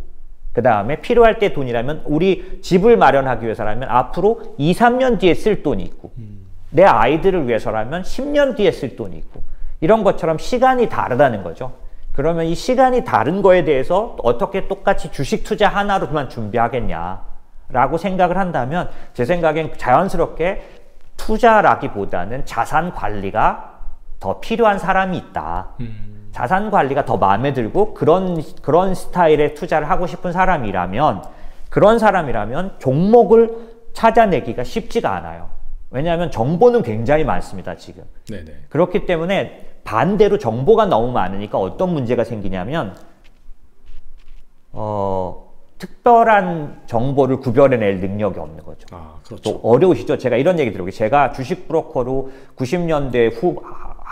그 다음에 필요할 때 돈이라면 우리 집을 마련하기 위해서라면 앞으로 2, 3년 뒤에 쓸 돈이 있고 내 아이들을 위해서라면 10년 뒤에 쓸 돈이 있고 이런 것처럼 시간이 다르다는 거죠. 그러면 이 시간이 다른 거에 대해서 어떻게 똑같이 주식 투자 하나로만 준비하겠냐라고 생각을 한다면 제 생각엔 자연스럽게 투자라기보다는 자산 관리가 더 필요한 사람이 있다. 자산 관리가 더 마음에 들고 그런 스타일의 투자를 하고 싶은 사람이라면 그런 사람이라면 종목을 찾아내기가 쉽지가 않아요. 왜냐하면 정보는 굉장히 많습니다, 지금. 네네. 그렇기 때문에 반대로 정보가 너무 많으니까 어떤 문제가 생기냐면 특별한 정보를 구별해낼 능력이 없는 거죠. 아, 그렇죠. 또 어려우시죠? 제가 이런 얘기 들어요. 제가 주식 브로커로 90년대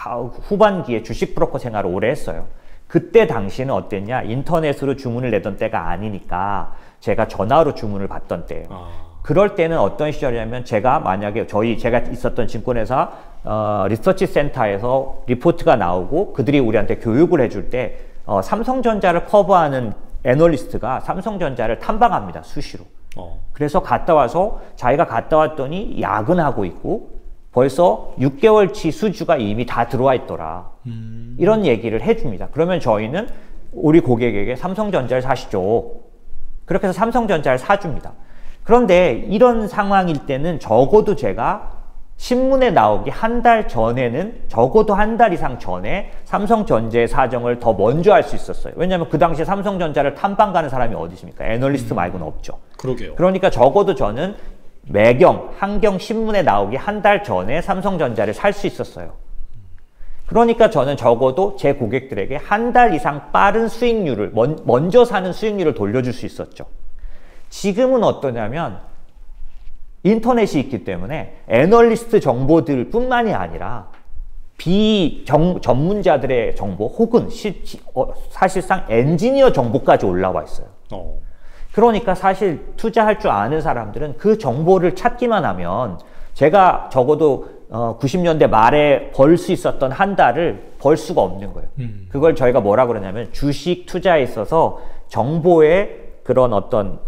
후반기에 주식 브로커 생활을 오래 했어요. 그때 당시는 어땠냐? 인터넷으로 주문을 내던 때가 아니니까 제가 전화로 주문을 받던 때예요. 그럴 때는 어떤 시절이냐면 제가 만약에 제가 있었던 증권회사 리서치 센터에서 리포트가 나오고 그들이 우리한테 교육을 해줄 때 삼성전자를 커버하는 애널리스트가 삼성전자를 탐방합니다. 수시로. 그래서 갔다 와서 자기가 갔다 왔더니 야근하고 있고 벌써 6개월치 수주가 이미 다 들어와 있더라. 이런 얘기를 해줍니다. 그러면 저희는 우리 고객에게 삼성전자를 사시죠. 그렇게 해서 삼성전자를 사줍니다. 그런데 이런 상황일 때는 적어도 제가 신문에 나오기 한 달 전에는 적어도 한 달 이상 전에 삼성전자의 사정을 더 먼저 알 수 있었어요. 왜냐하면 그 당시에 삼성전자를 탐방 가는 사람이 어디 있습니까? 애널리스트 말고는 없죠. 그러게요. 그러니까 적어도 저는 매경, 한경 신문에 나오기 한 달 전에 삼성전자를 살 수 있었어요. 그러니까 저는 적어도 제 고객들에게 한 달 이상 빠른 수익률을, 먼저 사는 수익률을 돌려줄 수 있었죠. 지금은 어떠냐면 인터넷이 있기 때문에 애널리스트 정보들 뿐만이 아니라 전문자들의 정보 혹은 사실상 엔지니어 정보까지 올라와 있어요. 그러니까 사실 투자할 줄 아는 사람들은 그 정보를 찾기만 하면 제가 적어도 90년대 말에 벌 수 있었던 한 달을 벌 수가 없는 거예요. 그걸 저희가 뭐라 그러냐면 주식 투자에 있어서 정보의 그런 어떤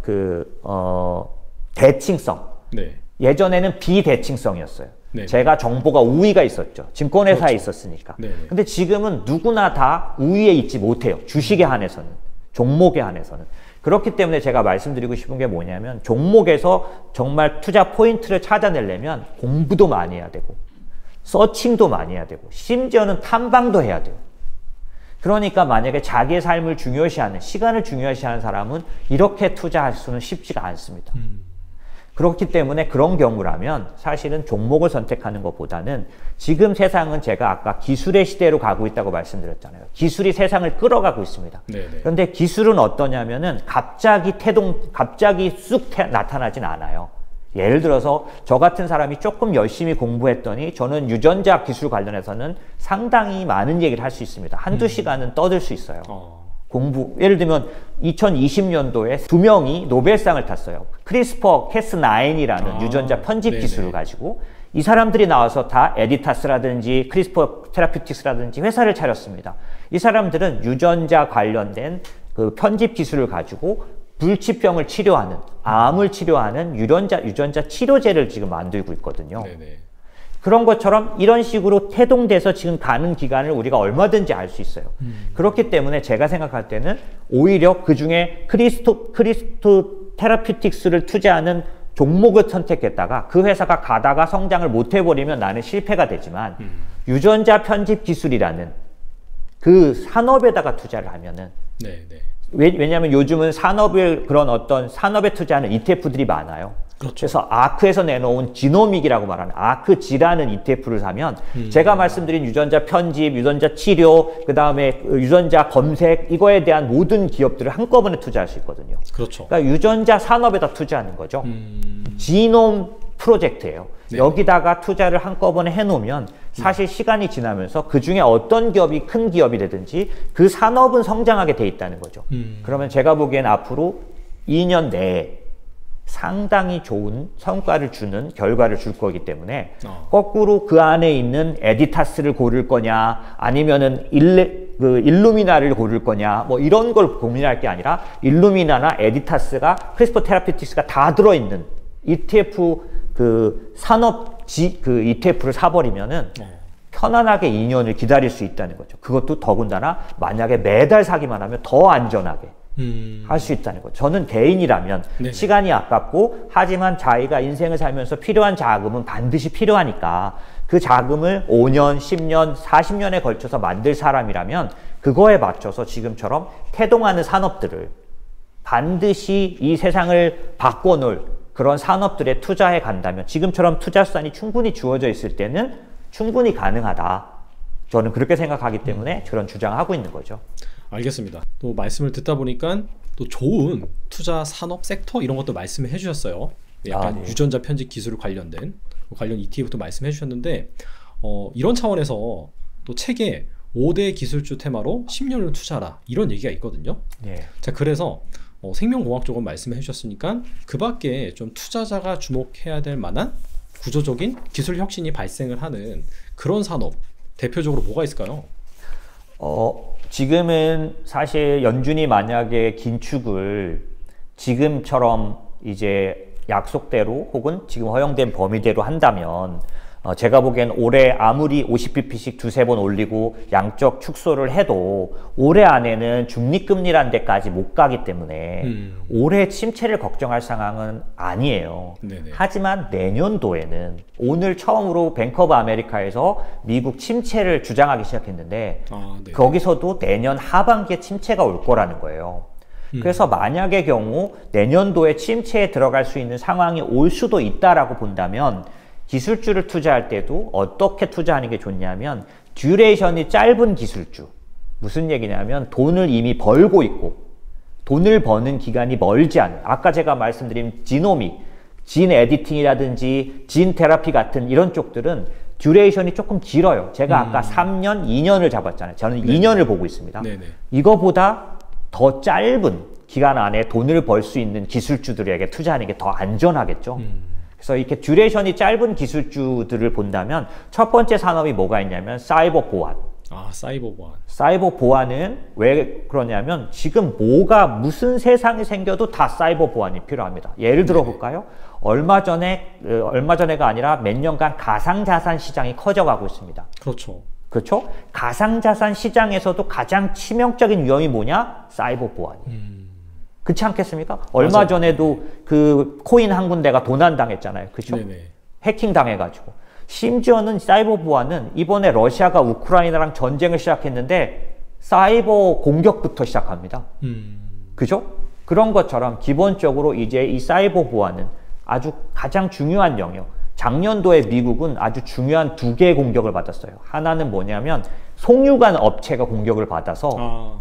대칭성. 네. 예전에는 비대칭성이었어요. 네. 제가 정보가 우위가 있었죠. 증권회사에 그렇죠. 있었으니까. 네. 근데 지금은 누구나 다 우위에 있지 못해요. 주식에 한해서는. 종목에 한해서는. 그렇기 때문에 제가 말씀드리고 싶은 게 뭐냐면 종목에서 정말 투자 포인트를 찾아내려면 공부도 많이 해야 되고 서칭도 많이 해야 되고 심지어는 탐방도 해야 돼요. 그러니까 만약에 자기의 삶을 중요시하는 시간을 중요시하는 사람은 이렇게 투자할 수는 쉽지가 않습니다. 그렇기 때문에 그런 경우라면 사실은 종목을 선택하는 것보다는 지금 세상은 제가 아까 기술의 시대로 가고 있다고 말씀드렸잖아요. 기술이 세상을 끌어가고 있습니다. 네네. 그런데 기술은 어떠냐면은 갑자기 쑥 나타나진 않아요. 예를 들어서 저 같은 사람이 조금 열심히 공부했더니 저는 유전자 기술 관련해서는 상당히 많은 얘기를 할 수 있습니다. 한두 시간은 떠들 수 있어요. 예를 들면 2020년도에 2명이 노벨상을 탔어요. 크리스퍼 캐스9이라는 유전자 편집 네네. 기술을 가지고 이 사람들이 나와서 다 에디타스라든지 크리스퍼 테라퓨틱스라든지 회사를 차렸습니다. 이 사람들은 유전자 관련된 그 편집 기술을 가지고 불치병을 치료하는, 암을 치료하는 유전자 치료제를 지금 만들고 있거든요. 네네. 그런 것처럼 이런 식으로 태동돼서 지금 가는 기간을 우리가 얼마든지 알 수 있어요. 그렇기 때문에 제가 생각할 때는 오히려 그 중에 크리스토 테라퓨틱스를 투자하는 종목을 선택했다가 그 회사가 가다가 성장을 못 해버리면 나는 실패가 되지만 유전자 편집 기술이라는 그 산업에다가 투자를 하면은 네네. 왜냐하면 요즘은 그런 어떤 산업에 투자하는 ETF들이 많아요. 그렇죠. 그래서 아크에서 내놓은 지노믹이라고 말하는 아크지라는 ETF를 사면 제가 말씀드린 유전자 편집, 유전자 치료, 그 다음에 유전자 검색 이거에 대한 모든 기업들을 한꺼번에 투자할 수 있거든요. 그렇죠. 그러니까 유전자 산업에다 투자하는 거죠. 지놈 프로젝트예요. 네. 여기다가 투자를 한꺼번에 해놓으면 사실 시간이 지나면서 그 중에 어떤 기업이 큰 기업이 되든지 그 산업은 성장하게 돼 있다는 거죠. 그러면 제가 보기엔 앞으로 2년 내에 상당히 좋은 성과를 주는 결과를 줄 거기 때문에 거꾸로 그 안에 있는 에디타스를 고를 거냐 아니면은 일루미나를 고를 거냐 뭐 이런 걸 고민할 게 아니라 일루미나나 에디타스가 크리스퍼 테라피틱스가 다 들어있는 ETF 그 ETF를 사버리면은 편안하게 2년을 기다릴 수 있다는 거죠. 그것도 더군다나 만약에 매달 사기만 하면 더 안전하게 할 수 있다는 거죠. 저는 개인이라면 네네. 시간이 아깝고 하지만 자기가 인생을 살면서 필요한 자금은 반드시 필요하니까 그 자금을 5년, 10년, 40년에 걸쳐서 만들 사람이라면 그거에 맞춰서 지금처럼 태동하는 산업들을 반드시 이 세상을 바꿔놓을 그런 산업들에 투자해 간다면 지금처럼 투자 수단이 충분히 주어져 있을 때는 충분히 가능하다. 저는 그렇게 생각하기 때문에 그런 주장을 하고 있는 거죠. 알겠습니다. 또 말씀을 듣다 보니까 또 좋은 투자 산업 섹터 이런 것도 말씀을 해주셨어요. 약간 네. 유전자 편집 기술 관련 ETF도 말씀해 주셨는데 이런 차원에서 또 책에 5대 기술주 테마로 10년을 투자하라 이런 얘기가 있거든요. 예. 자, 그래서 생명공학 쪽은 말씀해 주셨으니까 그 밖에 좀 투자자가 주목해야 될 만한 구조적인 기술 혁신이 발생을 하는 그런 산업 대표적으로 뭐가 있을까요? 지금은 사실 연준이 만약에 긴축을 지금처럼 이제 약속대로 혹은 지금 허용된 범위대로 한다면 제가 보기엔 올해 아무리 50bp씩 두세 번 올리고 양적 축소를 해도 올해 안에는 중립금리라는 데까지 못 가기 때문에 올해 침체를 걱정할 상황은 아니에요. 네네. 하지만 내년도에는 오늘 처음으로 뱅크 오브 아메리카에서 미국 침체를 주장하기 시작했는데 거기서도 내년 하반기에 침체가 올 거라는 거예요. 그래서 만약의 경우 내년도에 침체에 들어갈 수 있는 상황이 올 수도 있다라고 본다면 기술주를 투자할 때도 어떻게 투자하는 게 좋냐면 듀레이션이 짧은 기술주. 무슨 얘기냐면 돈을 이미 벌고 있고 돈을 버는 기간이 멀지 않은, 아까 제가 말씀드린 지노믹, 진 에디팅이라든지 진 테라피 같은 이런 쪽들은 듀레이션이 조금 길어요. 제가 아까 3년, 2년을 잡았잖아요. 저는 2년을 보고 있습니다. 네네. 이거보다 더 짧은 기간 안에 돈을 벌 수 있는 기술주들에게 투자하는 게 더 안전하겠죠. 그래서 이렇게 듀레이션이 짧은 기술주들을 본다면 첫 번째 산업이 뭐가 있냐면 사이버 보안. 사이버 보안. 사이버 보안은 왜 그러냐면 지금 뭐가 무슨 세상이 생겨도 다 사이버 보안이 필요합니다. 예를 들어 볼까요? 얼마 전에가 아니라 몇 년간 가상자산 시장이 커져가고 있습니다. 그렇죠. 그렇죠? 가상자산 시장에서도 가장 치명적인 위험이 뭐냐? 사이버 보안이. 그렇지 않겠습니까? 얼마 맞아요. 전에도 그 코인 한 군데가 도난당했잖아요. 그렇죠? 해킹 당해가지고. 심지어는 사이버 보안은 이번에 러시아가 우크라이나랑 전쟁을 시작했는데 사이버 공격부터 시작합니다. 그죠? 그런 것처럼 기본적으로 이제 이 사이버 보안은 아주 가장 중요한 영역. 작년도에 미국은 아주 중요한 두 개의 공격을 받았어요. 하나는 뭐냐면 송유관 업체가 공격을 받아서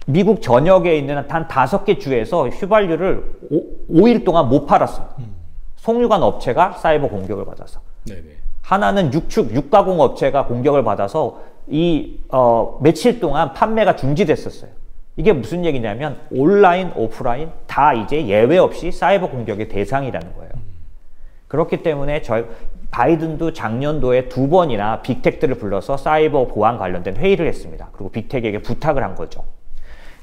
미국 전역에 있는 한 5개 주에서 휘발유를 5일 동안 못 팔았어요. 송유관 업체가 사이버 공격을 받아서. 네네. 하나는 육가공 업체가 공격을 받아서 며칠 동안 판매가 중지됐었어요. 이게 무슨 얘기냐면 온라인, 오프라인 다 이제 예외 없이 사이버 공격의 대상이라는 거예요. 그렇기 때문에 바이든도 작년도에 2번이나 빅텍들을 불러서 사이버 보안 관련된 회의를 했습니다. 그리고 빅텍에게 부탁을 한 거죠.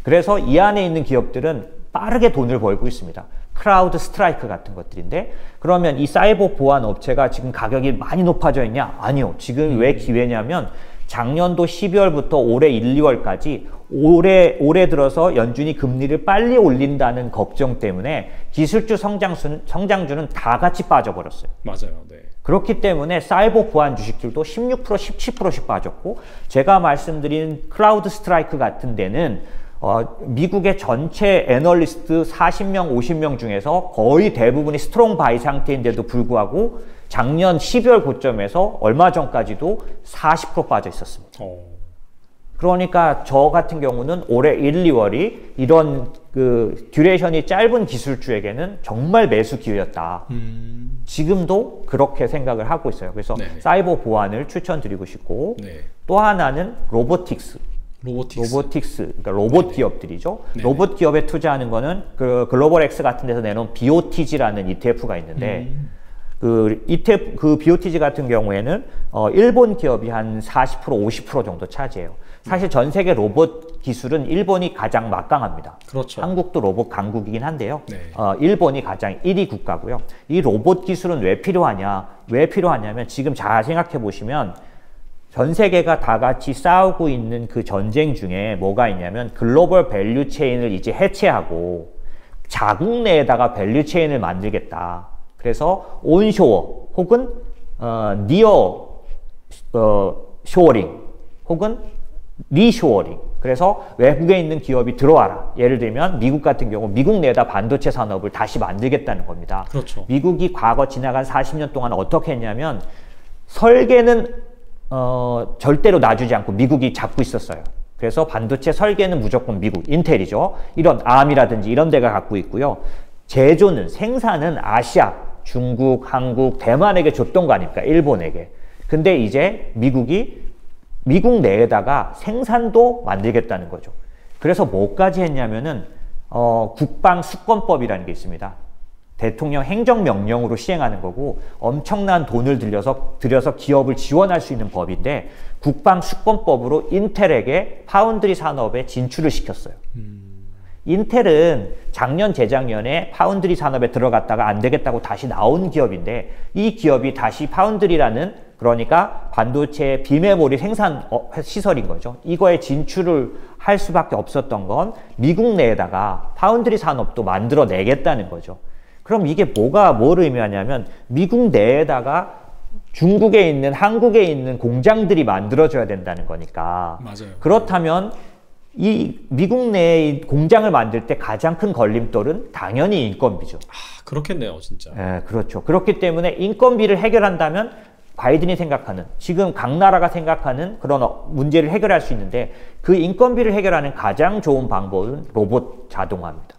그래서 이 안에 있는 기업들은 빠르게 돈을 벌고 있습니다. 크라우드 스트라이크 같은 것들인데, 그러면 이 사이버 보안 업체가 지금 가격이 많이 높아져 있냐? 아니요. 지금 왜 기회냐면 작년도 12월부터 올해 1, 2월까지 올해 들어서 연준이 금리를 빨리 올린다는 걱정 때문에 기술주 성장주는 다 같이 빠져버렸어요. 맞아요. 네. 그렇기 때문에 사이버 보안 주식들도 16%, 17%씩 빠졌고, 제가 말씀드린 클라우드 스트라이크 같은 데는 미국의 전체 애널리스트 40명, 50명 중에서 거의 대부분이 스트롱 바이 상태인데도 불구하고 작년 12월 고점에서 얼마 전까지도 40% 빠져 있었습니다. 그러니까 저 같은 경우는 올해 1, 2월이 이런 그 듀레이션이 짧은 기술주에게는 정말 매수 기회였다. 지금도 그렇게 생각을 하고 있어요. 그래서 사이버 보안을 추천드리고 싶고, 또 하나는 로보틱스, 그러니까 로봇 기업들이죠. 로봇 기업에 투자하는 거는 그 글로벌 X 같은 데서 내놓은 BOTG라는 ETF가 있는데, 그 ETF, 그 BOTG 같은 경우에는 일본 기업이 한 40%, 50% 정도 차지해요. 사실 전 세계 로봇 기술은 일본이 가장 막강합니다. 그렇죠. 한국도 로봇 강국이긴 한데요. 일본이 가장 1위 국가고요. 이 로봇 기술은 왜 필요하냐? 왜 필요하냐면 지금 잘 생각해 보시면 전 세계가 다 같이 싸우고 있는 그 전쟁 중에 뭐가 있냐면 글로벌 밸류 체인을 이제 해체하고 자국 내에다가 밸류 체인을 만들겠다. 그래서 온쇼어 혹은 니어 쇼어링 혹은 리쇼어링. 그래서 외국에 있는 기업이 들어와라. 예를 들면 미국 같은 경우 미국 내에다 반도체 산업을 다시 만들겠다는 겁니다. 그렇죠. 미국이 과거 지나간 40년 동안 어떻게 했냐면 설계는 절대로 놔주지 않고 미국이 잡고 있었어요. 그래서 반도체 설계는 무조건 미국, 인텔이죠. 이런 암이라든지 이런 데가 갖고 있고요. 제조는, 생산은 아시아, 중국, 한국, 대만에게 줬던 거 아닙니까? 일본에게. 근데 이제 미국이 미국 내에다가 생산도 만들겠다는 거죠. 그래서 뭐까지 했냐면은 국방수권법이라는 게 있습니다. 대통령 행정명령으로 시행하는 거고 엄청난 돈을 들여서 기업을 지원할 수 있는 법인데 국방수권법으로 인텔에게 파운드리 산업에 진출을 시켰어요. 인텔은 작년 재작년에 파운드리 산업에 들어갔다가 안 되겠다고 다시 나온 기업인데 이 기업이 다시 파운드리라는 그러니까 반도체 비메모리 생산 시설인 거죠. 이거에 진출을 할 수밖에 없었던 건 미국 내에다가 파운드리 산업도 만들어내겠다는 거죠. 그럼 이게 뭘 의미하냐면 미국 내에다가 중국에 있는 한국에 있는 공장들이 만들어져야 된다는 거니까. 맞아요. 그렇다면 이 미국 내에 공장을 만들 때 가장 큰 걸림돌은 당연히 인건비죠. 아, 그렇겠네요, 진짜. 네, 그렇죠. 그렇기 때문에 인건비를 해결한다면 바이든이 생각하는 지금 각 나라가 생각하는 그런 문제를 해결할 수 있는데 그 인건비를 해결하는 가장 좋은 방법은 로봇 자동화입니다.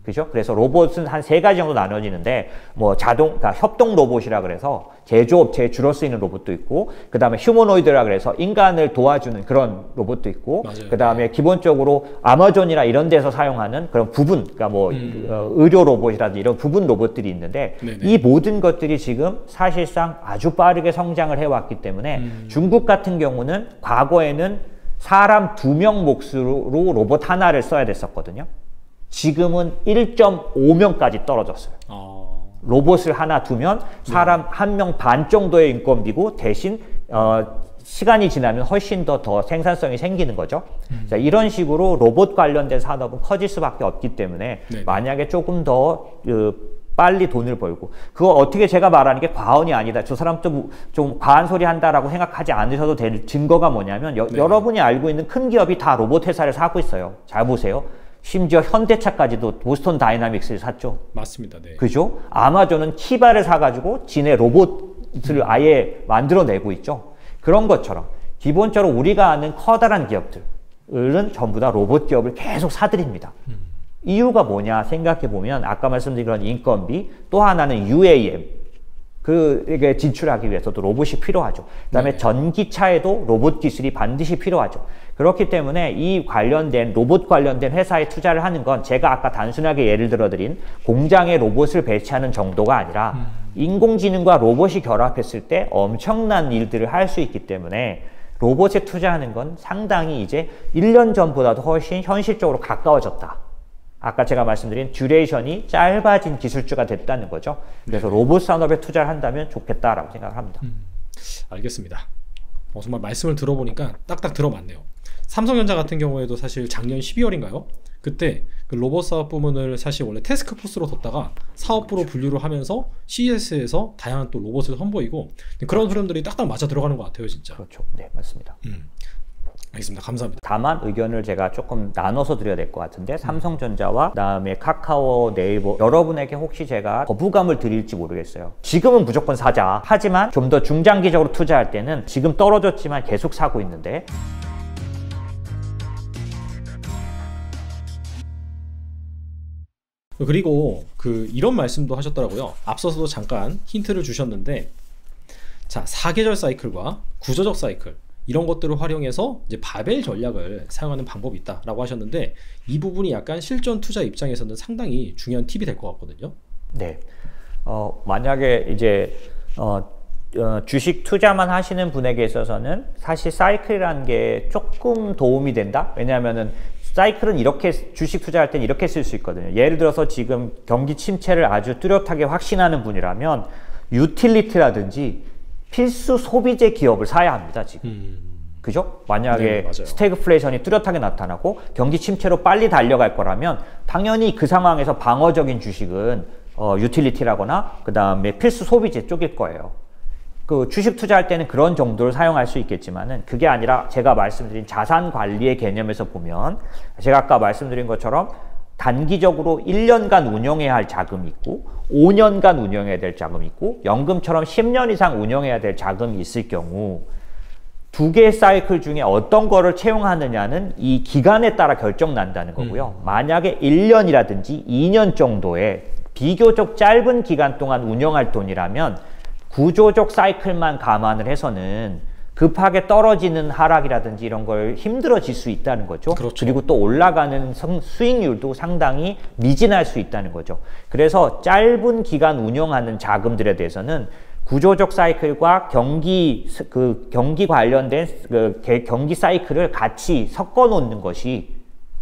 그죠? 그래서 로봇은 한 3가지 정도 나눠지는데 뭐 그러니까 협동 로봇이라 그래서 제조업체에 주로 쓰이는 로봇도 있고 그 다음에 휴머노이드라 그래서 인간을 도와주는 그런 로봇도 있고 그 다음에 기본적으로 아마존이나 이런 데서 사용하는 그런 부분 그러니까 뭐 의료 로봇이라든지 이런 부분 로봇들이 있는데 이 모든 것들이 지금 사실상 아주 빠르게 성장을 해왔기 때문에 중국 같은 경우는 과거에는 사람 2명 몫으로 로봇 하나를 써야 됐었거든요. 지금은 1.5명까지 떨어졌어요. 로봇을 하나 두면 사람 1명 반 정도의 인건비고 대신 시간이 지나면 훨씬 더 생산성이 생기는 거죠. 자, 이런 식으로 로봇 관련된 산업은 커질 수밖에 없기 때문에 만약에 조금 더 빨리 돈을 벌고 그거 어떻게 제가 말하는 게 과언이 아니다. 저 사람 좀 과한 소리 한다라고 생각하지 않으셔도 될 증거가 뭐냐면 여러분이 알고 있는 큰 기업이 다 로봇 회사를 사고 있어요. 잘 보세요. 심지어 현대차까지도 보스턴 다이나믹스를 샀죠. 맞습니다. 네. 그죠? 아마존은 키바를 사가지고 지네 로봇을 아예 만들어내고 있죠. 그런 것처럼 기본적으로 우리가 아는 커다란 기업들은 전부 다 로봇 기업을 계속 사들입니다. 이유가 뭐냐 생각해보면 아까 말씀드린 그런 인건비 또 하나는 UAM 그게 진출하기 위해서도 로봇이 필요하죠. 그 다음에 전기차에도 로봇 기술이 반드시 필요하죠. 그렇기 때문에 이 관련된 로봇 관련된 회사에 투자를 하는 건 제가 아까 단순하게 예를 들어드린 공장에 로봇을 배치하는 정도가 아니라 인공지능과 로봇이 결합했을 때 엄청난 일들을 할 수 있기 때문에 로봇에 투자하는 건 상당히 이제 1년 전보다도 훨씬 현실적으로 가까워졌다. 아까 제가 말씀드린 듀레이션이 짧아진 기술주가 됐다는 거죠. 그래서 로봇 산업에 투자를 한다면 좋겠다라고 생각합니다. 알겠습니다. 정말 말씀을 들어보니까 딱딱 들어맞네요. 삼성전자 같은 경우에도 사실 작년 12월인가요? 그때 그 로봇 사업 부문을 사실 원래 태스크포스로 뒀다가 사업부로 분류를 하면서 CES에서 다양한 또 로봇을 선보이고 그런 흐름들이 딱딱 맞아 들어가는 것 같아요, 진짜. 그렇죠. 네, 맞습니다. 알겠습니다. 감사합니다. 다만 의견을 제가 조금 나눠서 드려야 될 것 같은데 삼성전자와 그다음에 카카오, 네이버 여러분에게 혹시 제가 거부감을 드릴지 모르겠어요. 지금은 무조건 사자. 하지만 좀 더 중장기적으로 투자할 때는 지금 떨어졌지만 계속 사고 있는데 그리고 이런 말씀도 하셨더라고요. 앞서서도 잠깐 힌트를 주셨는데 자, 사계절 사이클과 구조적 사이클 이런 것들을 활용해서 이제 바벨 전략을 사용하는 방법이 있다라고 하셨는데 이 부분이 약간 실전 투자 입장에서는 상당히 중요한 팁이 될 것 같거든요. 네. 만약에 이제 주식 투자만 하시는 분에게 있어서는 사실 사이클이라는 게 조금 도움이 된다. 왜냐하면은 사이클은 이렇게 주식 투자할 땐 이렇게 쓸 수 있거든요. 예를 들어서 지금 경기 침체를 아주 뚜렷하게 확신하는 분이라면 유틸리티라든지 필수 소비재 기업을 사야 합니다, 지금. 그죠? 만약에 네, 스태그플레이션이 뚜렷하게 나타나고 경기 침체로 빨리 달려갈 거라면 당연히 그 상황에서 방어적인 주식은 유틸리티라거나 그 다음에 필수 소비재 쪽일 거예요. 그 주식 투자할 때는 그런 정도를 사용할 수 있겠지만은 그게 아니라 제가 말씀드린 자산 관리의 개념에서 보면 제가 아까 말씀드린 것처럼 단기적으로 1년간 운영해야 할 자금이 있고 5년간 운영해야 될 자금이 있고 연금처럼 10년 이상 운영해야 될 자금이 있을 경우 두 개의 사이클 중에 어떤 거를 채용하느냐는 이 기간에 따라 결정난다는 거고요. 만약에 1년이라든지 2년 정도의 비교적 짧은 기간 동안 운영할 돈이라면 구조적 사이클만 감안을 해서는 급하게 떨어지는 하락이라든지 이런 걸 힘들어질 수 있다는 거죠. 그렇죠. 그리고 또 올라가는 수익률도 상당히 미진할 수 있다는 거죠. 그래서 짧은 기간 운영하는 자금들에 대해서는 구조적 사이클과 경기 관련된 경기 사이클을 같이 섞어 놓는 것이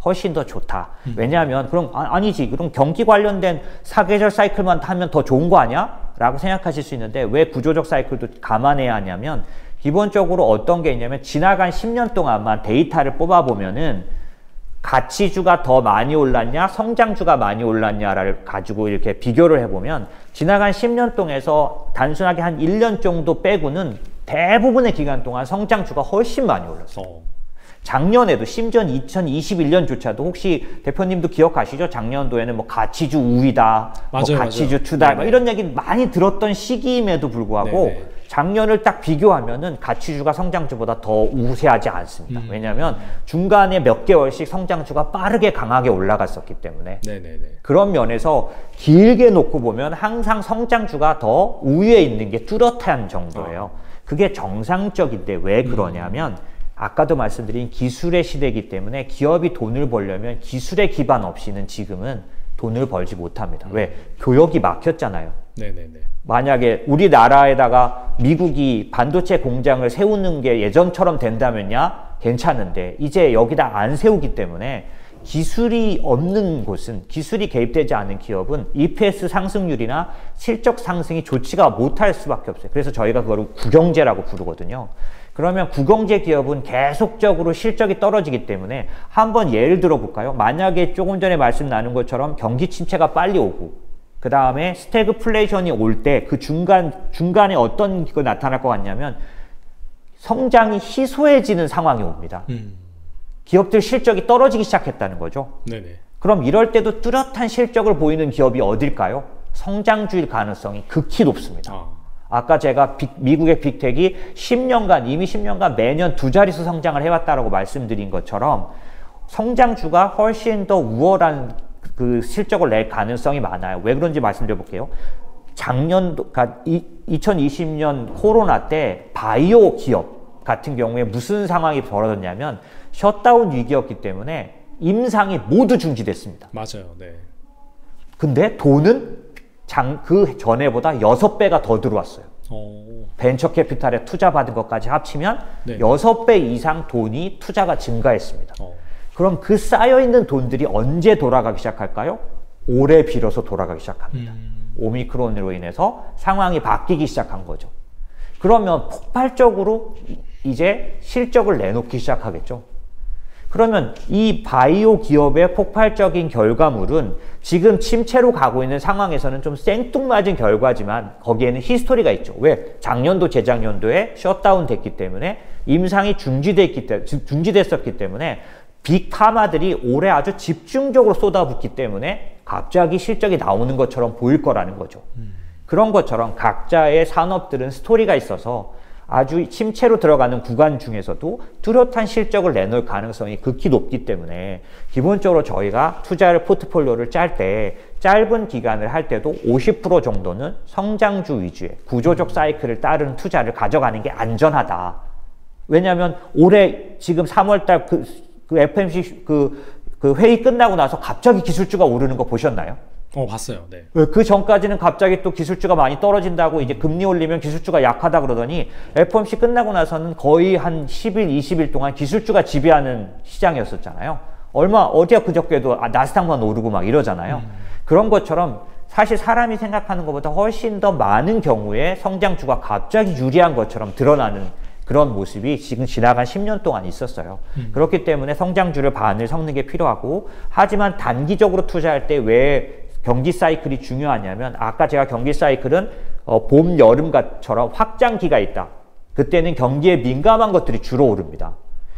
훨씬 더 좋다. 왜냐하면 그럼 아니지. 그럼 경기 관련된 사계절 사이클만 하면 더 좋은 거 아니야? 라고 생각하실 수 있는데 왜 구조적 사이클도 감안해야 하냐면 기본적으로 어떤 게 있냐면 지나간 10년 동안만 데이터를 뽑아보면은 가치주가 더 많이 올랐냐 성장주가 많이 올랐냐를 가지고 이렇게 비교를 해보면 지나간 10년 동안에서 단순하게 한 1년 정도 빼고는 대부분의 기간 동안 성장주가 훨씬 많이 올랐어요. 작년에도 심지어 2021년조차도 혹시 대표님도 기억하시죠? 작년도에는 뭐 가치주 우위다, 맞아요, 뭐 가치주 투다 뭐 이런 얘기 많이 들었던 시기임에도 불구하고 네네. 작년을 딱 비교하면은 가치주가 성장주보다 더 우세하지 않습니다. 왜냐하면 중간에 몇 개월씩 성장주가 빠르게 강하게 올라갔었기 때문에 네네네. 그런 면에서 길게 놓고 보면 항상 성장주가 더 우위에 있는 게 뚜렷한 정도예요. 그게 정상적인데 왜 그러냐면 아까도 말씀드린 기술의 시대이기 때문에 기업이 돈을 벌려면 기술의 기반 없이는 지금은 돈을 벌지 못합니다. 왜? 교역이 막혔잖아요. 네네네. 만약에 우리나라에다가 미국이 반도체 공장을 세우는 게 예전처럼 된다면야 괜찮은데 이제 여기다 안 세우기 때문에 기술이 없는 곳은 기술이 개입되지 않은 기업은 EPS 상승률이나 실적 상승이 좋지가 못할 수밖에 없어요. 그래서 저희가 그걸 국영제라고 부르거든요. 그러면 국영제 기업은 계속적으로 실적이 떨어지기 때문에 한번 예를 들어 볼까요? 만약에 조금 전에 말씀 나눈 것처럼 경기 침체가 빨리 오고 그 다음에 스태그플레이션이 올 때 그 중간에 어떤 거 나타날 것 같냐면 성장이 희소해지는 상황이 옵니다. 기업들 실적이 떨어지기 시작했다는 거죠. 네네. 그럼 이럴 때도 뚜렷한 실적을 보이는 기업이 어딜까요? 성장주일 가능성이 극히 높습니다. 아까 제가 미국의 빅텍이 이미 10년간 매년 2자릿수 성장을 해왔다라고 말씀드린 것처럼 성장주가 훨씬 더 우월한 그 실적을 낼 가능성이 많아요. 왜 그런지 말씀드려 볼게요. 작년도, 그러니까 2020년 코로나 때 바이오 기업 같은 경우에 무슨 상황이 벌어졌냐면 셧다운 위기였기 때문에 임상이 모두 중지됐습니다. 맞아요. 네. 근데 돈은 그 전에보다 6배가 더 들어왔어요. 벤처 캐피탈에 투자받은 것까지 합치면 네. 6배 이상 돈이 투자가 증가했습니다. 그럼 그 쌓여있는 돈들이 언제 돌아가기 시작할까요? 올해 빌어서 돌아가기 시작합니다. 오미크론으로 인해서 상황이 바뀌기 시작한 거죠. 그러면 폭발적으로 이제 실적을 내놓기 시작하겠죠. 그러면 이 바이오 기업의 폭발적인 결과물은 지금 침체로 가고 있는 상황에서는 좀 생뚱맞은 결과지만 거기에는 히스토리가 있죠. 왜? 작년도 재작년도에 셧다운 됐기 때문에 임상이 중지됐었기 때문에 빅파마들이 올해 아주 집중적으로 쏟아붓기 때문에 갑자기 실적이 나오는 것처럼 보일 거라는 거죠. 그런 것처럼 각자의 산업들은 스토리가 있어서 아주 침체로 들어가는 구간 중에서도 뚜렷한 실적을 내놓을 가능성이 극히 높기 때문에 기본적으로 저희가 투자를 포트폴리오를 짤 때 짧은 기간을 할 때도 50% 정도는 성장주 위주의 구조적 사이클을 따르는 투자를 가져가는 게 안전하다. 왜냐하면 올해 지금 3월달 그 FMC 그 회의 끝나고 나서 갑자기 기술주가 오르는 거 보셨나요? 봤어요. 네. 그 전까지는 갑자기 또 기술주가 많이 떨어진다고 이제 금리 올리면 기술주가 약하다 그러더니 FOMC 끝나고 나서는 거의 한 10일, 20일 동안 기술주가 지배하는 시장이었었잖아요. 어제 그저께도 나스닥만 오르고 막 이러잖아요. 그런 것처럼 사실 사람이 생각하는 것보다 훨씬 더 많은 경우에 성장주가 갑자기 유리한 것처럼 드러나는 그런 모습이 지금 지나간 10년 동안 있었어요. 그렇기 때문에 성장주를 반을 섞는 게 필요하고 하지만 단기적으로 투자할 때 왜 경기 사이클이 중요하냐면 아까 제가 경기 사이클은 봄, 여름처럼 확장기가 있다. 그때는 경기에 민감한 것들이 주로 오릅니다.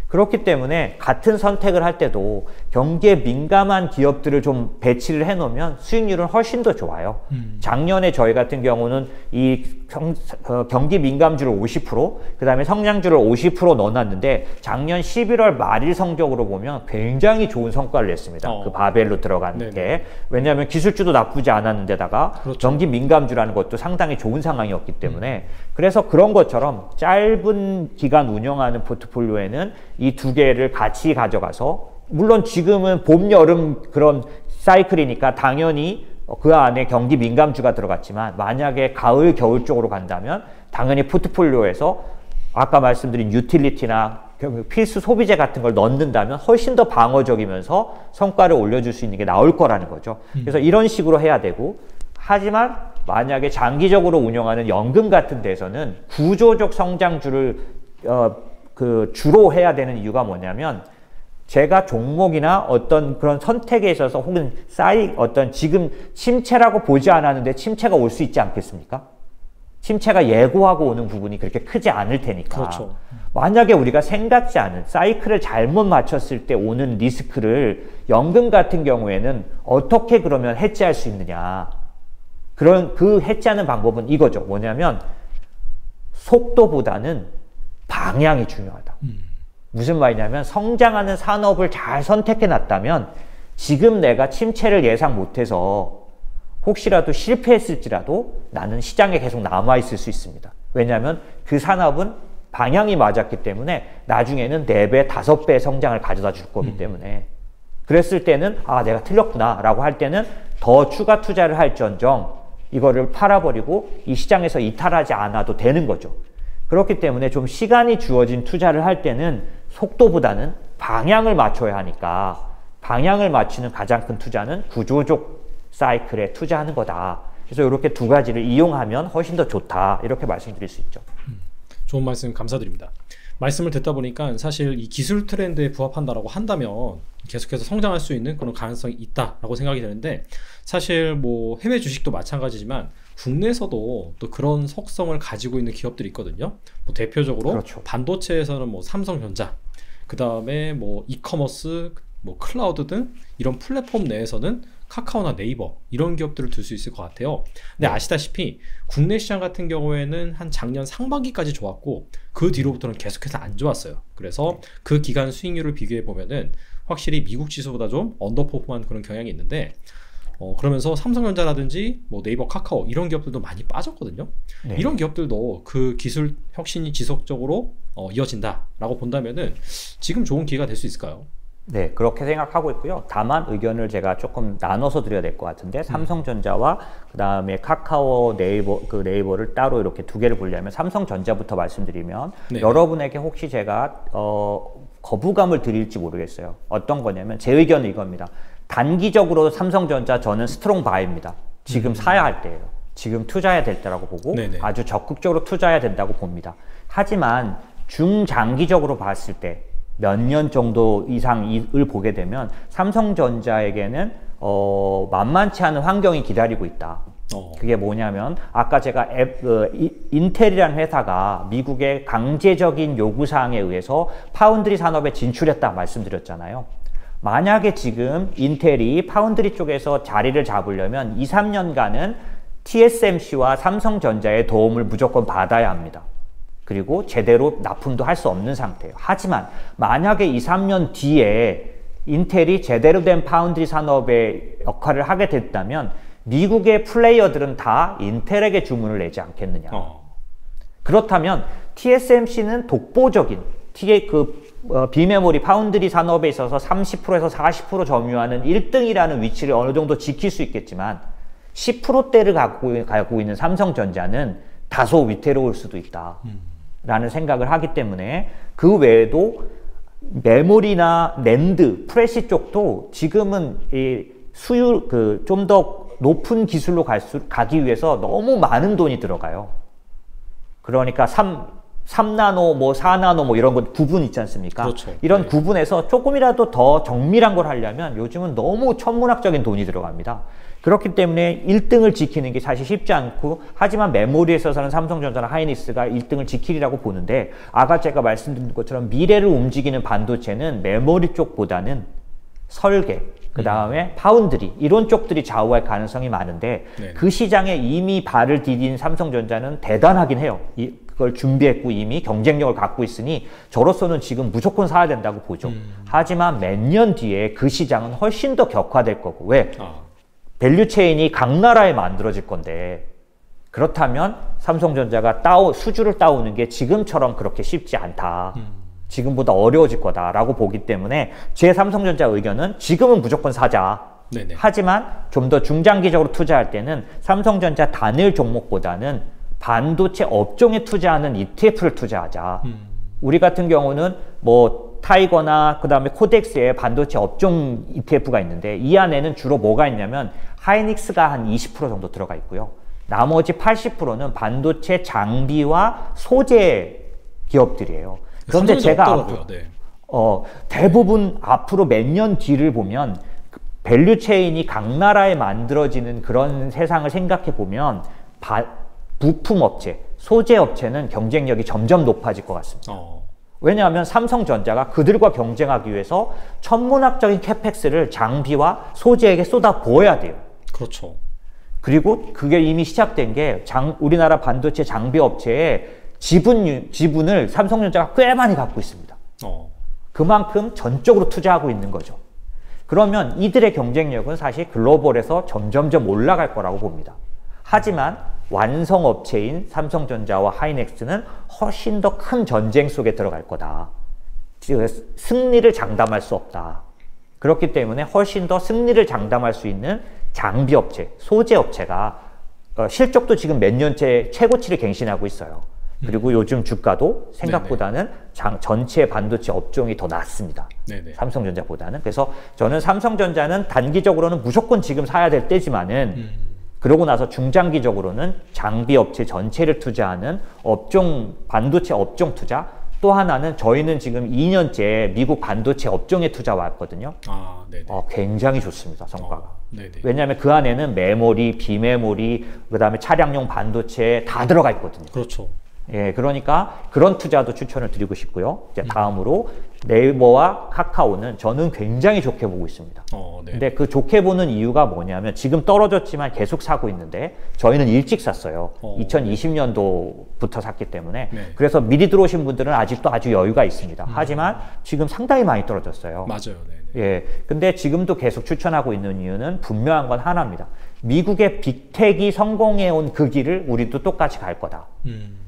그렇기 때문에 같은 선택을 할 때도 경기에 민감한 기업들을 좀 배치를 해놓으면 수익률은 훨씬 더 좋아요. 작년에 저희 같은 경우는 이 경기 민감주를 50%, 그 다음에 성장주를 50% 넣어놨는데 작년 11월 말일 성적으로 보면 굉장히 좋은 성과를 냈습니다. 그 바벨로 들어간 네네. 게. 왜냐하면 기술주도 나쁘지 않았는데다가 그렇죠. 경기 민감주라는 것도 상당히 좋은 상황이었기 때문에 그래서 그런 것처럼 짧은 기간 운영하는 포트폴리오에는 이 두 개를 같이 가져가서 물론 지금은 봄, 여름 그런 사이클이니까 당연히 그 안에 경기 민감주가 들어갔지만 만약에 가을, 겨울 쪽으로 간다면 당연히 포트폴리오에서 아까 말씀드린 유틸리티나 필수 소비재 같은 걸 넣는다면 훨씬 더 방어적이면서 성과를 올려줄 수 있는 게 나올 거라는 거죠. 그래서 이런 식으로 해야 되고 하지만 만약에 장기적으로 운영하는 연금 같은 데서는 구조적 성장주를 주로 해야 되는 이유가 뭐냐면 제가 종목이나 어떤 그런 선택에 있어서 혹은 어떤 지금 침체라고 보지 않았는데 침체가 올 수 있지 않겠습니까? 침체가 예고하고 오는 부분이 그렇게 크지 않을 테니까. 그렇죠. 만약에 우리가 생각지 않은 사이클을 잘못 맞췄을 때 오는 리스크를 연금 같은 경우에는 어떻게 그러면 해지할 수 있느냐. 그 해지하는 방법은 이거죠. 뭐냐면 속도보다는 방향이 중요하다. 무슨 말이냐면 성장하는 산업을 잘 선택해 놨다면 지금 내가 침체를 예상 못해서 혹시라도 실패했을지라도 나는 시장에 계속 남아있을 수 있습니다. 왜냐하면 그 산업은 방향이 맞았기 때문에 나중에는 4배, 5배의 성장을 가져다 줄 거기 때문에 그랬을 때는 아 내가 틀렸구나 라고 할 때는 더 추가 투자를 할지언정 이거를 팔아버리고 이 시장에서 이탈하지 않아도 되는 거죠. 그렇기 때문에 좀 시간이 주어진 투자를 할 때는 속도보다는 방향을 맞춰야 하니까 방향을 맞추는 가장 큰 투자는 구조적 사이클에 투자하는 거다. 그래서 이렇게 두 가지를 이용하면 훨씬 더 좋다. 이렇게 말씀드릴 수 있죠. 좋은 말씀 감사드립니다. 말씀을 듣다 보니까 사실 이 기술 트렌드에 부합한다라고 한다면 계속해서 성장할 수 있는 그런 가능성이 있다라고 생각이 되는데 사실 뭐 해외 주식도 마찬가지지만 국내에서도 또 그런 속성을 가지고 있는 기업들이 있거든요. 뭐 대표적으로 그렇죠. 반도체에서는 뭐 삼성전자, 그 다음에 뭐 이커머스, 뭐 클라우드 등 이런 플랫폼 내에서는 카카오나 네이버 이런 기업들을 둘 수 있을 것 같아요. 근데 아시다시피 국내 시장 같은 경우에는 한 작년 상반기까지 좋았고 그 뒤로부터는 계속해서 안 좋았어요. 그래서 그 기간 수익률을 비교해 보면은 확실히 미국 지수보다 좀 언더퍼폼한 그런 경향이 있는데 그러면서 삼성전자라든지 뭐 네이버, 카카오 이런 기업들도 많이 빠졌거든요. 네. 이런 기업들도 그 기술 혁신이 지속적으로 이어진다라고 본다면은 지금 좋은 기회가 될 수 있을까요? 네, 그렇게 생각하고 있고요. 다만 의견을 제가 조금 나눠서 드려야 될 것 같은데 삼성전자와 그 다음에 카카오, 네이버를 따로 이렇게 두 개를 보려면 삼성전자부터 말씀드리면 네. 여러분에게 혹시 제가 거부감을 드릴지 모르겠어요. 어떤 거냐면 제 의견은 이겁니다. 단기적으로 삼성전자 저는 스트롱 바이입니다. 지금 사야 할 때예요. 지금 투자해야 될 때라고 보고 네네. 아주 적극적으로 투자해야 된다고 봅니다. 하지만 중장기적으로 봤을 때 몇 년 정도 이상을 보게 되면 삼성전자에게는 만만치 않은 환경이 기다리고 있다. 그게 뭐냐면 아까 제가 인텔이라는 회사가 미국의 강제적인 요구사항에 의해서 파운드리 산업에 진출했다 말씀드렸잖아요. 만약에 지금 인텔이 파운드리 쪽에서 자리를 잡으려면 2, 3년간은 TSMC와 삼성전자의 도움을 무조건 받아야 합니다. 그리고 제대로 납품도 할 수 없는 상태예요. 하지만 만약에 2, 3년 뒤에 인텔이 제대로 된 파운드리 산업의 역할을 하게 됐다면 미국의 플레이어들은 다 인텔에게 주문을 내지 않겠느냐. 그렇다면 TSMC는 독보적인 비메모리 파운드리 산업에 있어서 30%에서 40% 점유하는 1등이라는 위치를 어느 정도 지킬 수 있겠지만 10%대를 갖고 있는 삼성전자는 다소 위태로울 수도 있다. 라는 생각을 하기 때문에 그 외에도 메모리나 낸드, 프레시 쪽도 지금은 이 수율 좀 더 높은 기술로 가기 위해서 너무 많은 돈이 들어가요. 그러니까 3나노, 뭐 4나노 뭐 이런 거 구분 있지 않습니까? 그렇죠. 이런 구분에서 조금이라도 더 정밀한 걸 하려면 요즘은 너무 천문학적인 돈이 들어갑니다. 그렇기 때문에 1등을 지키는 게 사실 쉽지 않고 하지만 메모리에 있어서는 삼성전자나 하이닉스가 1등을 지키리라고 보는데 아까 제가 말씀드린 것처럼 미래를 움직이는 반도체는 메모리 쪽보다는 설계 그 다음에 파운드리 이런 쪽들이 좌우할 가능성이 많은데 네. 그 시장에 이미 발을 디딘 삼성전자는 대단하긴 해요. 그걸 준비했고 이미 경쟁력을 갖고 있으니 저로서는 지금 무조건 사야 된다고 보죠. 하지만 몇 년 뒤에 그 시장은 훨씬 더 격화될 거고 왜? 밸류체인이 각 나라에 만들어질 건데 그렇다면 삼성전자가 수주를 따오는 게 지금처럼 그렇게 쉽지 않다. 지금보다 어려워질 거다라고 보기 때문에 제 삼성전자 의견은 지금은 무조건 사자. 네네. 하지만 좀 더 중장기적으로 투자할 때는 삼성전자 단일 종목보다는 반도체 업종에 투자하는 ETF를 투자하자. 우리 같은 경우는 뭐 타이거나 그 다음에 코덱스에 반도체 업종 ETF가 있는데 이 안에는 주로 뭐가 있냐면 하이닉스가 한 20% 정도 들어가 있고요. 나머지 80%는 반도체 장비와 소재 기업들이에요. 그런데 제가 앞으로, 대부분 앞으로 몇 년 뒤를 보면 밸류체인이 각 나라에 만들어지는 그런 세상을 생각해 보면 부품 업체, 소재 업체는 경쟁력이 점점 높아질 것 같습니다. 왜냐하면 삼성전자가 그들과 경쟁하기 위해서 천문학적인 캐펙스를 장비와 소재에게 쏟아 부어야 돼요. 그렇죠. 그리고 그게 이미 시작된 게 우리나라 반도체 장비 업체의 지분을 삼성전자가 꽤 많이 갖고 있습니다. 그만큼 전적으로 투자하고 있는 거죠. 그러면 이들의 경쟁력은 사실 글로벌에서 점점점 올라갈 거라고 봅니다. 하지만 완성업체인 삼성전자와 하이닉스는 훨씬 더 큰 전쟁 속에 들어갈 거다. 승리를 장담할 수 없다. 그렇기 때문에 훨씬 더 승리를 장담할 수 있는 장비업체, 소재업체가 실적도 지금 몇 년째 최고치를 갱신하고 있어요. 그리고 요즘 주가도 생각보다는 전체 반도체 업종이 더 낮습니다. 네네. 삼성전자보다는. 그래서 저는 삼성전자는 단기적으로는 무조건 지금 사야 될 때지만은 그러고 나서 중장기적으로는 장비업체 전체를 투자하는 반도체 업종 투자, 또 하나는 저희는 지금 2년째 미국 반도체 업종에 투자 왔거든요. 굉장히 좋습니다, 성과가. 왜냐하면 그 안에는 메모리, 비메모리, 그 다음에 차량용 반도체 다 들어가 있거든요. 그렇죠. 예, 그러니까 그런 투자도 추천을 드리고 싶고요. 이제 다음으로 네이버와 카카오는 저는 굉장히 좋게 보고 있습니다. 근데 그 좋게 보는 이유가 뭐냐면 지금 떨어졌지만 계속 사고 있는데 저희는 일찍 샀어요. 2020년도부터 샀기 때문에. 그래서 미리 들어오신 분들은 아직도 아주 여유가 있습니다. 하지만 지금 상당히 많이 떨어졌어요. 맞아요. 예, 근데 지금도 계속 추천하고 있는 이유는 분명한 건 하나입니다. 미국의 빅텍이 성공해온 그 길을 우리도 똑같이 갈 거다.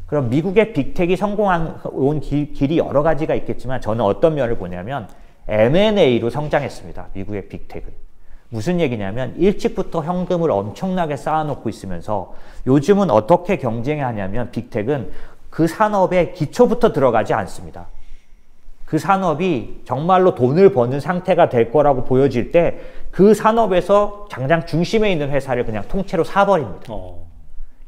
그럼 미국의 빅텍이 성공한 길이 여러 가지가 있겠지만 저는 어떤 면을 보냐면 M&A로 성장했습니다. 미국의 빅텍은. 무슨 얘기냐면 일찍부터 현금을 엄청나게 쌓아놓고 있으면서 요즘은 어떻게 경쟁하냐면 빅텍은 그 산업의 기초부터 들어가지 않습니다. 그 산업이 정말로 돈을 버는 상태가 될 거라고 보여질 때 그 산업에서 당장 중심에 있는 회사를 그냥 통째로 사버립니다.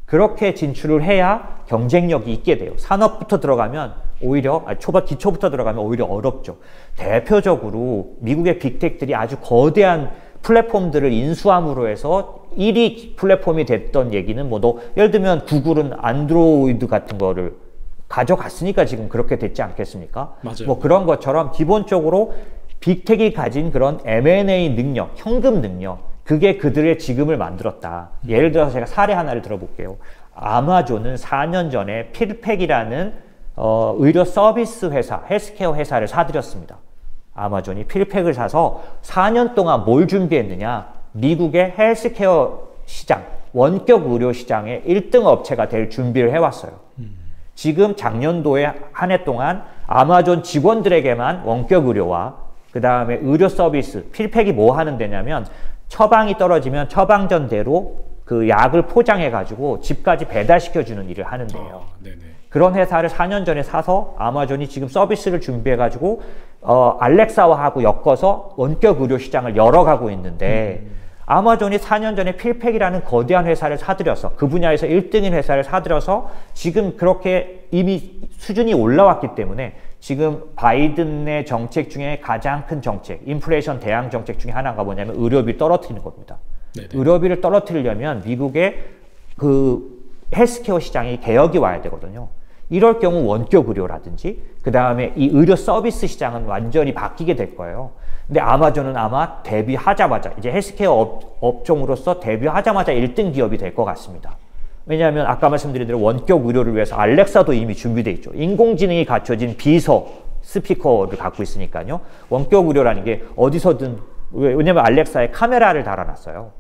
그렇게 진출을 해야 경쟁력이 있게 돼요. 산업부터 들어가면 오히려 기초부터 들어가면 오히려 어렵죠. 대표적으로 미국의 빅텍들이 아주 거대한 플랫폼들을 인수함으로 해서 1위 플랫폼이 됐던 얘기는 예를 들면 구글은 안드로이드 같은 거를 가져갔으니까 지금 그렇게 됐지 않겠습니까? 맞아요. 그런 것처럼 기본적으로 빅텍이 가진 그런 M&A 능력, 현금 능력, 그게 그들의 지금을 만들었다. 예를 들어서 제가 사례 하나를 들어볼게요. 아마존은 4년 전에 필팩이라는 의료 서비스 회사, 헬스케어 회사를 사들였습니다. 아마존이 필팩을 사서 4년 동안 뭘 준비했느냐? 미국의 헬스케어 시장, 원격 의료 시장의 1등 업체가 될 준비를 해왔어요. 지금 작년도에 한 해 동안 아마존 직원들에게만 원격 의료와 그 다음에 의료 서비스, 필팩이 뭐 하는 데냐면 처방이 떨어지면 처방전대로 그 약을 포장해가지고 집까지 배달시켜주는 일을 하는데요. 그런 회사를 4년 전에 사서 아마존이 지금 서비스를 준비해가지고 알렉사와 하고 엮어서 원격 의료 시장을 열어가고 있는데 아마존이 4년 전에 필팩이라는 거대한 회사를 사들여서 그 분야에서 1등인 회사를 사들여서 지금 그렇게 이미 수준이 올라왔기 때문에 지금 바이든의 정책 중에 가장 큰 정책, 인플레이션 대항 정책 중에 하나가 뭐냐면 의료비 떨어뜨리는 겁니다. 의료비를 떨어뜨리려면 미국의 그 헬스케어 시장이 개혁이 와야 되거든요. 이럴 경우 원격 의료라든지 그 다음에 이 의료 서비스 시장은 완전히 바뀌게 될 거예요. 근데 아마존은 아마 데뷔하자마자 이제 헬스케어 업종으로서 데뷔하자마자 1등 기업이 될 것 같습니다. 왜냐하면 아까 말씀드린 대로 원격 의료를 위해서 알렉사도 이미 준비되어 있죠. 인공지능이 갖춰진 비서 스피커를 갖고 있으니까요. 원격 의료라는 게 어디서든, 왜냐하면 알렉사에 카메라를 달아놨어요.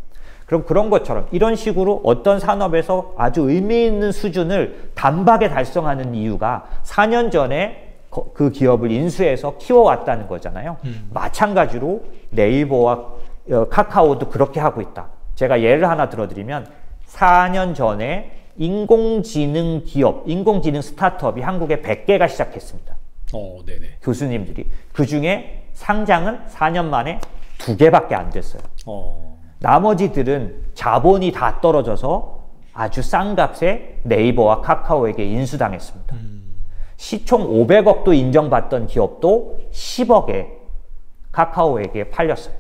그럼 그런 것처럼 이런 식으로 어떤 산업에서 아주 의미 있는 수준을 단박에 달성하는 이유가 4년 전에 그 기업을 인수해서 키워왔다는 거잖아요. 마찬가지로 네이버와 카카오도 그렇게 하고 있다. 제가 예를 하나 들어드리면 4년 전에 인공지능 기업, 인공지능 스타트업이 한국에 100개가 시작했습니다. 네네. 교수님들이. 그 중에 상장은 4년 만에 2개밖에 안 됐어요. 나머지들은 자본이 다 떨어져서 아주 싼 값에 네이버와 카카오에게 인수당했습니다. 시총 500억도 인정받던 기업도 10억에 카카오에게 팔렸어요.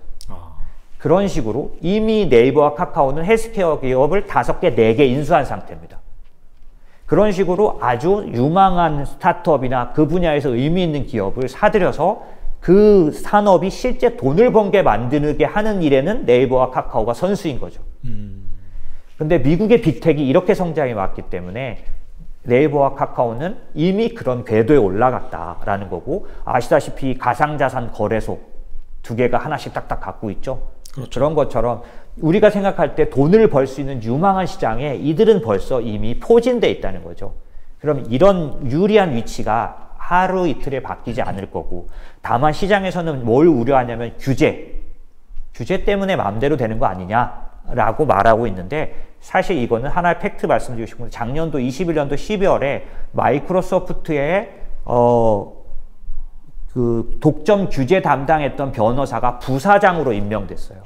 그런 식으로 이미 네이버와 카카오는 헬스케어 기업을 5개, 4개 인수한 상태입니다. 그런 식으로 아주 유망한 스타트업이나 그 분야에서 의미 있는 기업을 사들여서 그 산업이 실제 돈을 번게 만드게 하는 일에는 네이버와 카카오가 선수인 거죠. 근데 미국의 빅텍이 이렇게 성장해 왔기 때문에 네이버와 카카오는 이미 그런 궤도에 올라갔다라는 거고, 아시다시피 가상자산 거래소 2개가 하나씩 딱딱 갖고 있죠. 그렇죠. 그런 것처럼 우리가 생각할 때 돈을 벌 수 있는 유망한 시장에 이들은 벌써 이미 포진돼 있다는 거죠. 그럼 이런 유리한 위치가 하루 이틀에 바뀌지 않을 거고, 다만 시장에서는 뭘 우려하냐면 규제 때문에 마음대로 되는 거 아니냐라고 말하고 있는데, 사실 이거는 하나의 팩트 말씀드리고 싶은 건 작년도 21년도 12월에 마이크로소프트의 그 독점 규제 담당했던 변호사가 부사장으로 임명됐어요.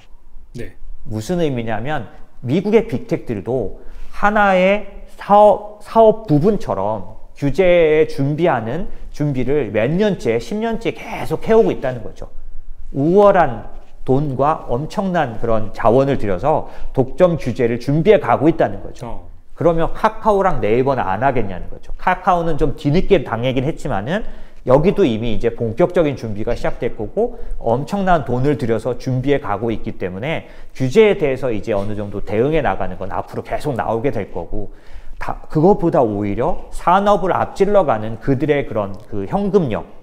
네. 무슨 의미냐면 미국의 빅텍들도 하나의 사업 부분처럼 규제에 준비를 몇 년째, 10년째 계속 해오고 있다는 거죠. 우월한 돈과 엄청난 그런 자원을 들여서 독점 규제를 준비해 가고 있다는 거죠. 그러면 카카오랑 네이버는 안 하겠냐는 거죠. 카카오는 좀 뒤늦게 당하긴 했지만은 여기도 이미 이제 본격적인 준비가 시작될 거고, 엄청난 돈을 들여서 준비해 가고 있기 때문에 규제에 대해서 이제 어느 정도 대응해 나가는 건 앞으로 계속 나오게 될 거고, 그것보다 오히려 산업을 앞질러가는 그들의 그런 그 현금력,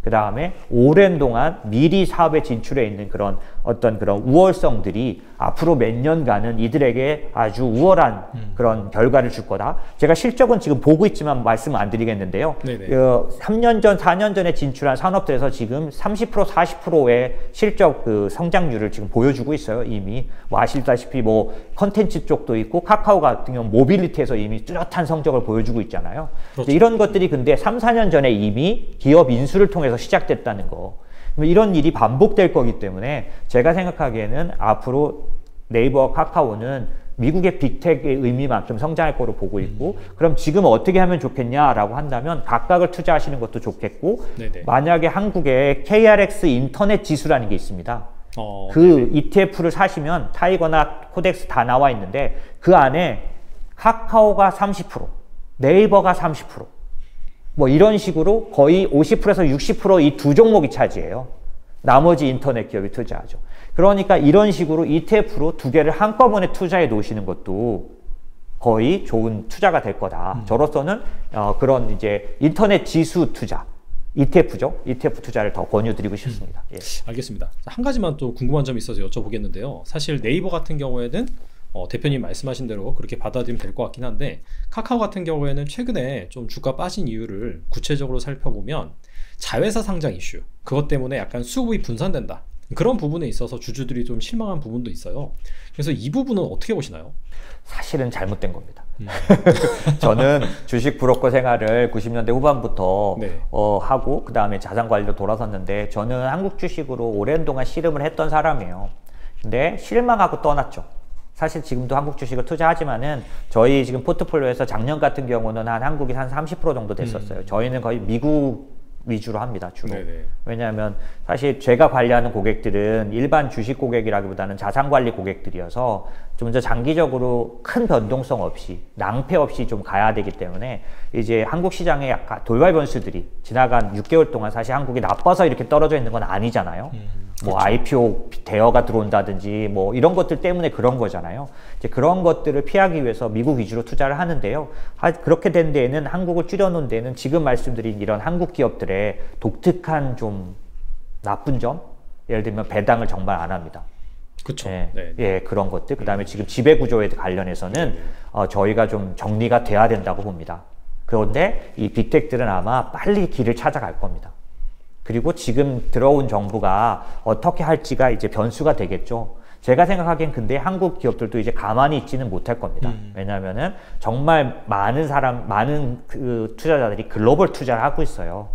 그 다음에 오랜 동안 미리 사업에 진출해 있는 그런 어떤 그런 우월성들이 앞으로 몇 년간은 이들에게 아주 우월한 그런 결과를 줄 거다. 제가 실적은 지금 보고 있지만 말씀 안 드리겠는데요. 3년 전, 4년 전에 진출한 산업들에서 지금 30%, 40%의 실적 그 성장률을 지금 보여주고 있어요. 이미 뭐 아시다시피 뭐 컨텐츠 쪽도 있고, 카카오 같은 경우는 모빌리티에서 이미 뚜렷한 성적을 보여주고 있잖아요. 그렇죠. 이런 것들이 근데 3, 4년 전에 이미 기업 인수를 통해서 시작됐다는 거, 이런 일이 반복될 거기 때문에 제가 생각하기에는 앞으로 네이버와 카카오는 미국의 빅텍의 의미만큼 성장할 거로 보고 있고, 그럼 지금 어떻게 하면 좋겠냐라고 한다면 각각을 투자하시는 것도 좋겠고, 만약에 한국에 KRX 인터넷 지수라는 게 있습니다. 그 ETF를 사시면 타이거나 코덱스 다 나와 있는데, 그 안에 카카오가 30%, 네이버가 30%, 뭐 이런 식으로 거의 50%에서 60% 이 두 종목이 차지해요. 나머지 인터넷 기업이 투자하죠. 그러니까 이런 식으로 ETF로 2개를 한꺼번에 투자해 놓으시는 것도 거의 좋은 투자가 될 거다. 저로서는 그런 이제 인터넷 지수 투자, ETF죠. ETF 투자를 더 권유드리고 싶습니다. 예. 알겠습니다. 한 가지만 또 궁금한 점이 있어서 여쭤보겠는데요. 사실 네이버 같은 경우에는 대표님 말씀하신 대로 그렇게 받아들이면 될 것 같긴 한데, 카카오 같은 경우에는 최근에 좀 주가 빠진 이유를 구체적으로 살펴보면 자회사 상장 이슈, 그것 때문에 약간 수급이 분산된다, 그런 부분에 있어서 주주들이 좀 실망한 부분도 있어요. 그래서 이 부분은 어떻게 보시나요? 사실은 잘못된 겁니다. 저는 주식 브로커 생활을 90년대 후반부터 하고 그 다음에 자산관리로 돌아섰는데, 저는 한국 주식으로 오랜 동안 씨름을 했던 사람이에요. 근데 실망하고 떠났죠. 사실 지금도 한국 주식을 투자하지만은 저희 지금 포트폴리오에서 작년 같은 경우는 한국이 한 30% 정도 됐었어요. 저희는 거의 미국 위주로 합니다, 주로. 왜냐하면 사실 제가 관리하는 고객들은 일반 주식 고객이라기보다는 자산관리 고객들이어서 좀 더 장기적으로 큰 변동성 없이, 낭패 없이 좀 가야 되기 때문에, 이제 한국 시장의 약간 돌발 변수들이 지나간 6개월 동안 사실 한국이 나빠서 이렇게 떨어져 있는 건 아니잖아요. 뭐 그렇죠. IPO 대여가 들어온다든지 뭐 이런 것들 때문에 그런 거잖아요. 이제 그런 것들을 피하기 위해서 미국 위주로 투자를 하는데요. 그렇게 된 데에는 한국을 줄여놓은 데는 지금 말씀드린 이런 한국 기업들의 독특한 좀 나쁜 점, 예를 들면 배당을 정말 안 합니다. 그렇죠. 예, 네. 예, 그런 것들. 그다음에 지금 지배구조에 관련해서는 저희가 좀 정리가 돼야 된다고 봅니다. 그런데 이 빅텍들은 아마 빨리 길을 찾아갈 겁니다. 그리고 지금 들어온 정부가 어떻게 할지가 이제 변수가 되겠죠. 제가 생각하기엔 근데 한국 기업들도 이제 가만히 있지는 못할 겁니다. 왜냐하면은 정말 많은 그 투자자들이 글로벌 투자를 하고 있어요.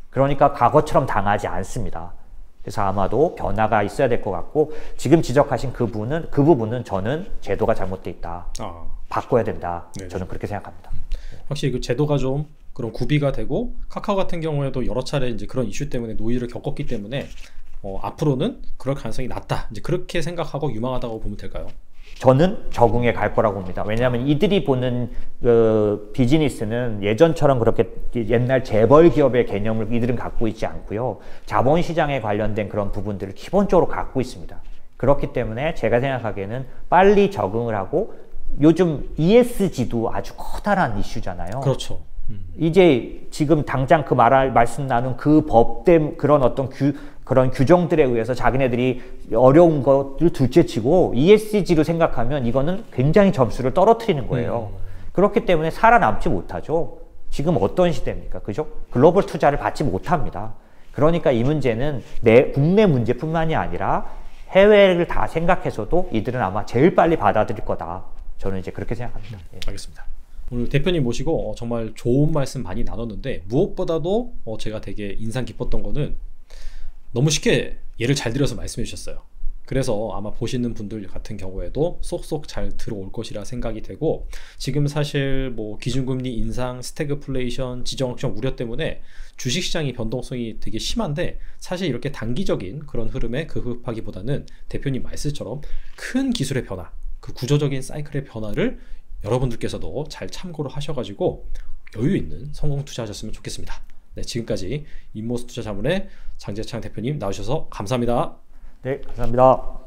그러니까 과거처럼 당하지 않습니다. 그래서 아마도 변화가 있어야 될 것 같고, 지금 지적하신 그 부분은 저는 제도가 잘못돼 있다. 바꿔야 된다. 네네. 저는 그렇게 생각합니다. 확실히 그 제도가 좀 그런 구비가 되고, 카카오 같은 경우에도 여러 차례 이제 그런 이슈 때문에 노이를 겪었기 때문에 앞으로는 그럴 가능성이 낮다. 이제 그렇게 생각하고 유망하다고 보면 될까요? 저는 적응해 갈 거라고 봅니다. 왜냐하면 이들이 보는 비즈니스는 예전처럼 그렇게 옛날 재벌 기업의 개념을 이들은 갖고 있지 않고요. 자본시장에 관련된 그런 부분들을 기본적으로 갖고 있습니다. 그렇기 때문에 제가 생각하기에는 빨리 적응을 하고, 요즘 ESG도 아주 커다란 이슈잖아요. 그렇죠. 이제 지금 당장 말씀 나눈 그 법된 그런 어떤 그런 규정들에 의해서 자기네들이 어려운 것을 둘째치고 ESG로 생각하면 이거는 굉장히 점수를 떨어뜨리는 거예요. 그렇기 때문에 살아남지 못하죠. 지금 어떤 시대입니까? 그죠? 글로벌 투자를 받지 못합니다. 그러니까 이 문제는 국내 문제뿐만이 아니라 해외를 다 생각해서도 이들은 아마 제일 빨리 받아들일 거다. 저는 이제 그렇게 생각합니다. 예. 알겠습니다. 오늘 대표님 모시고 정말 좋은 말씀 많이 나눴는데, 무엇보다도 제가 되게 인상 깊었던 거는 너무 쉽게 예를 잘 들어서 말씀해 주셨어요. 그래서 아마 보시는 분들 같은 경우에도 쏙쏙 잘 들어올 것이라 생각이 되고, 지금 사실 뭐 기준금리 인상, 스태그플레이션, 지정학적 우려 때문에 주식시장이 변동성이 되게 심한데, 사실 이렇게 단기적인 그런 흐름에 급급하기보다는 대표님 말씀처럼 큰 기술의 변화, 그 구조적인 사이클의 변화를 여러분들께서도 잘 참고를 하셔가지고 여유 있는 성공 투자하셨으면 좋겠습니다. 네, 지금까지 인모스 투자자문의 장재창 대표님 나오셔서 감사합니다. 네, 감사합니다.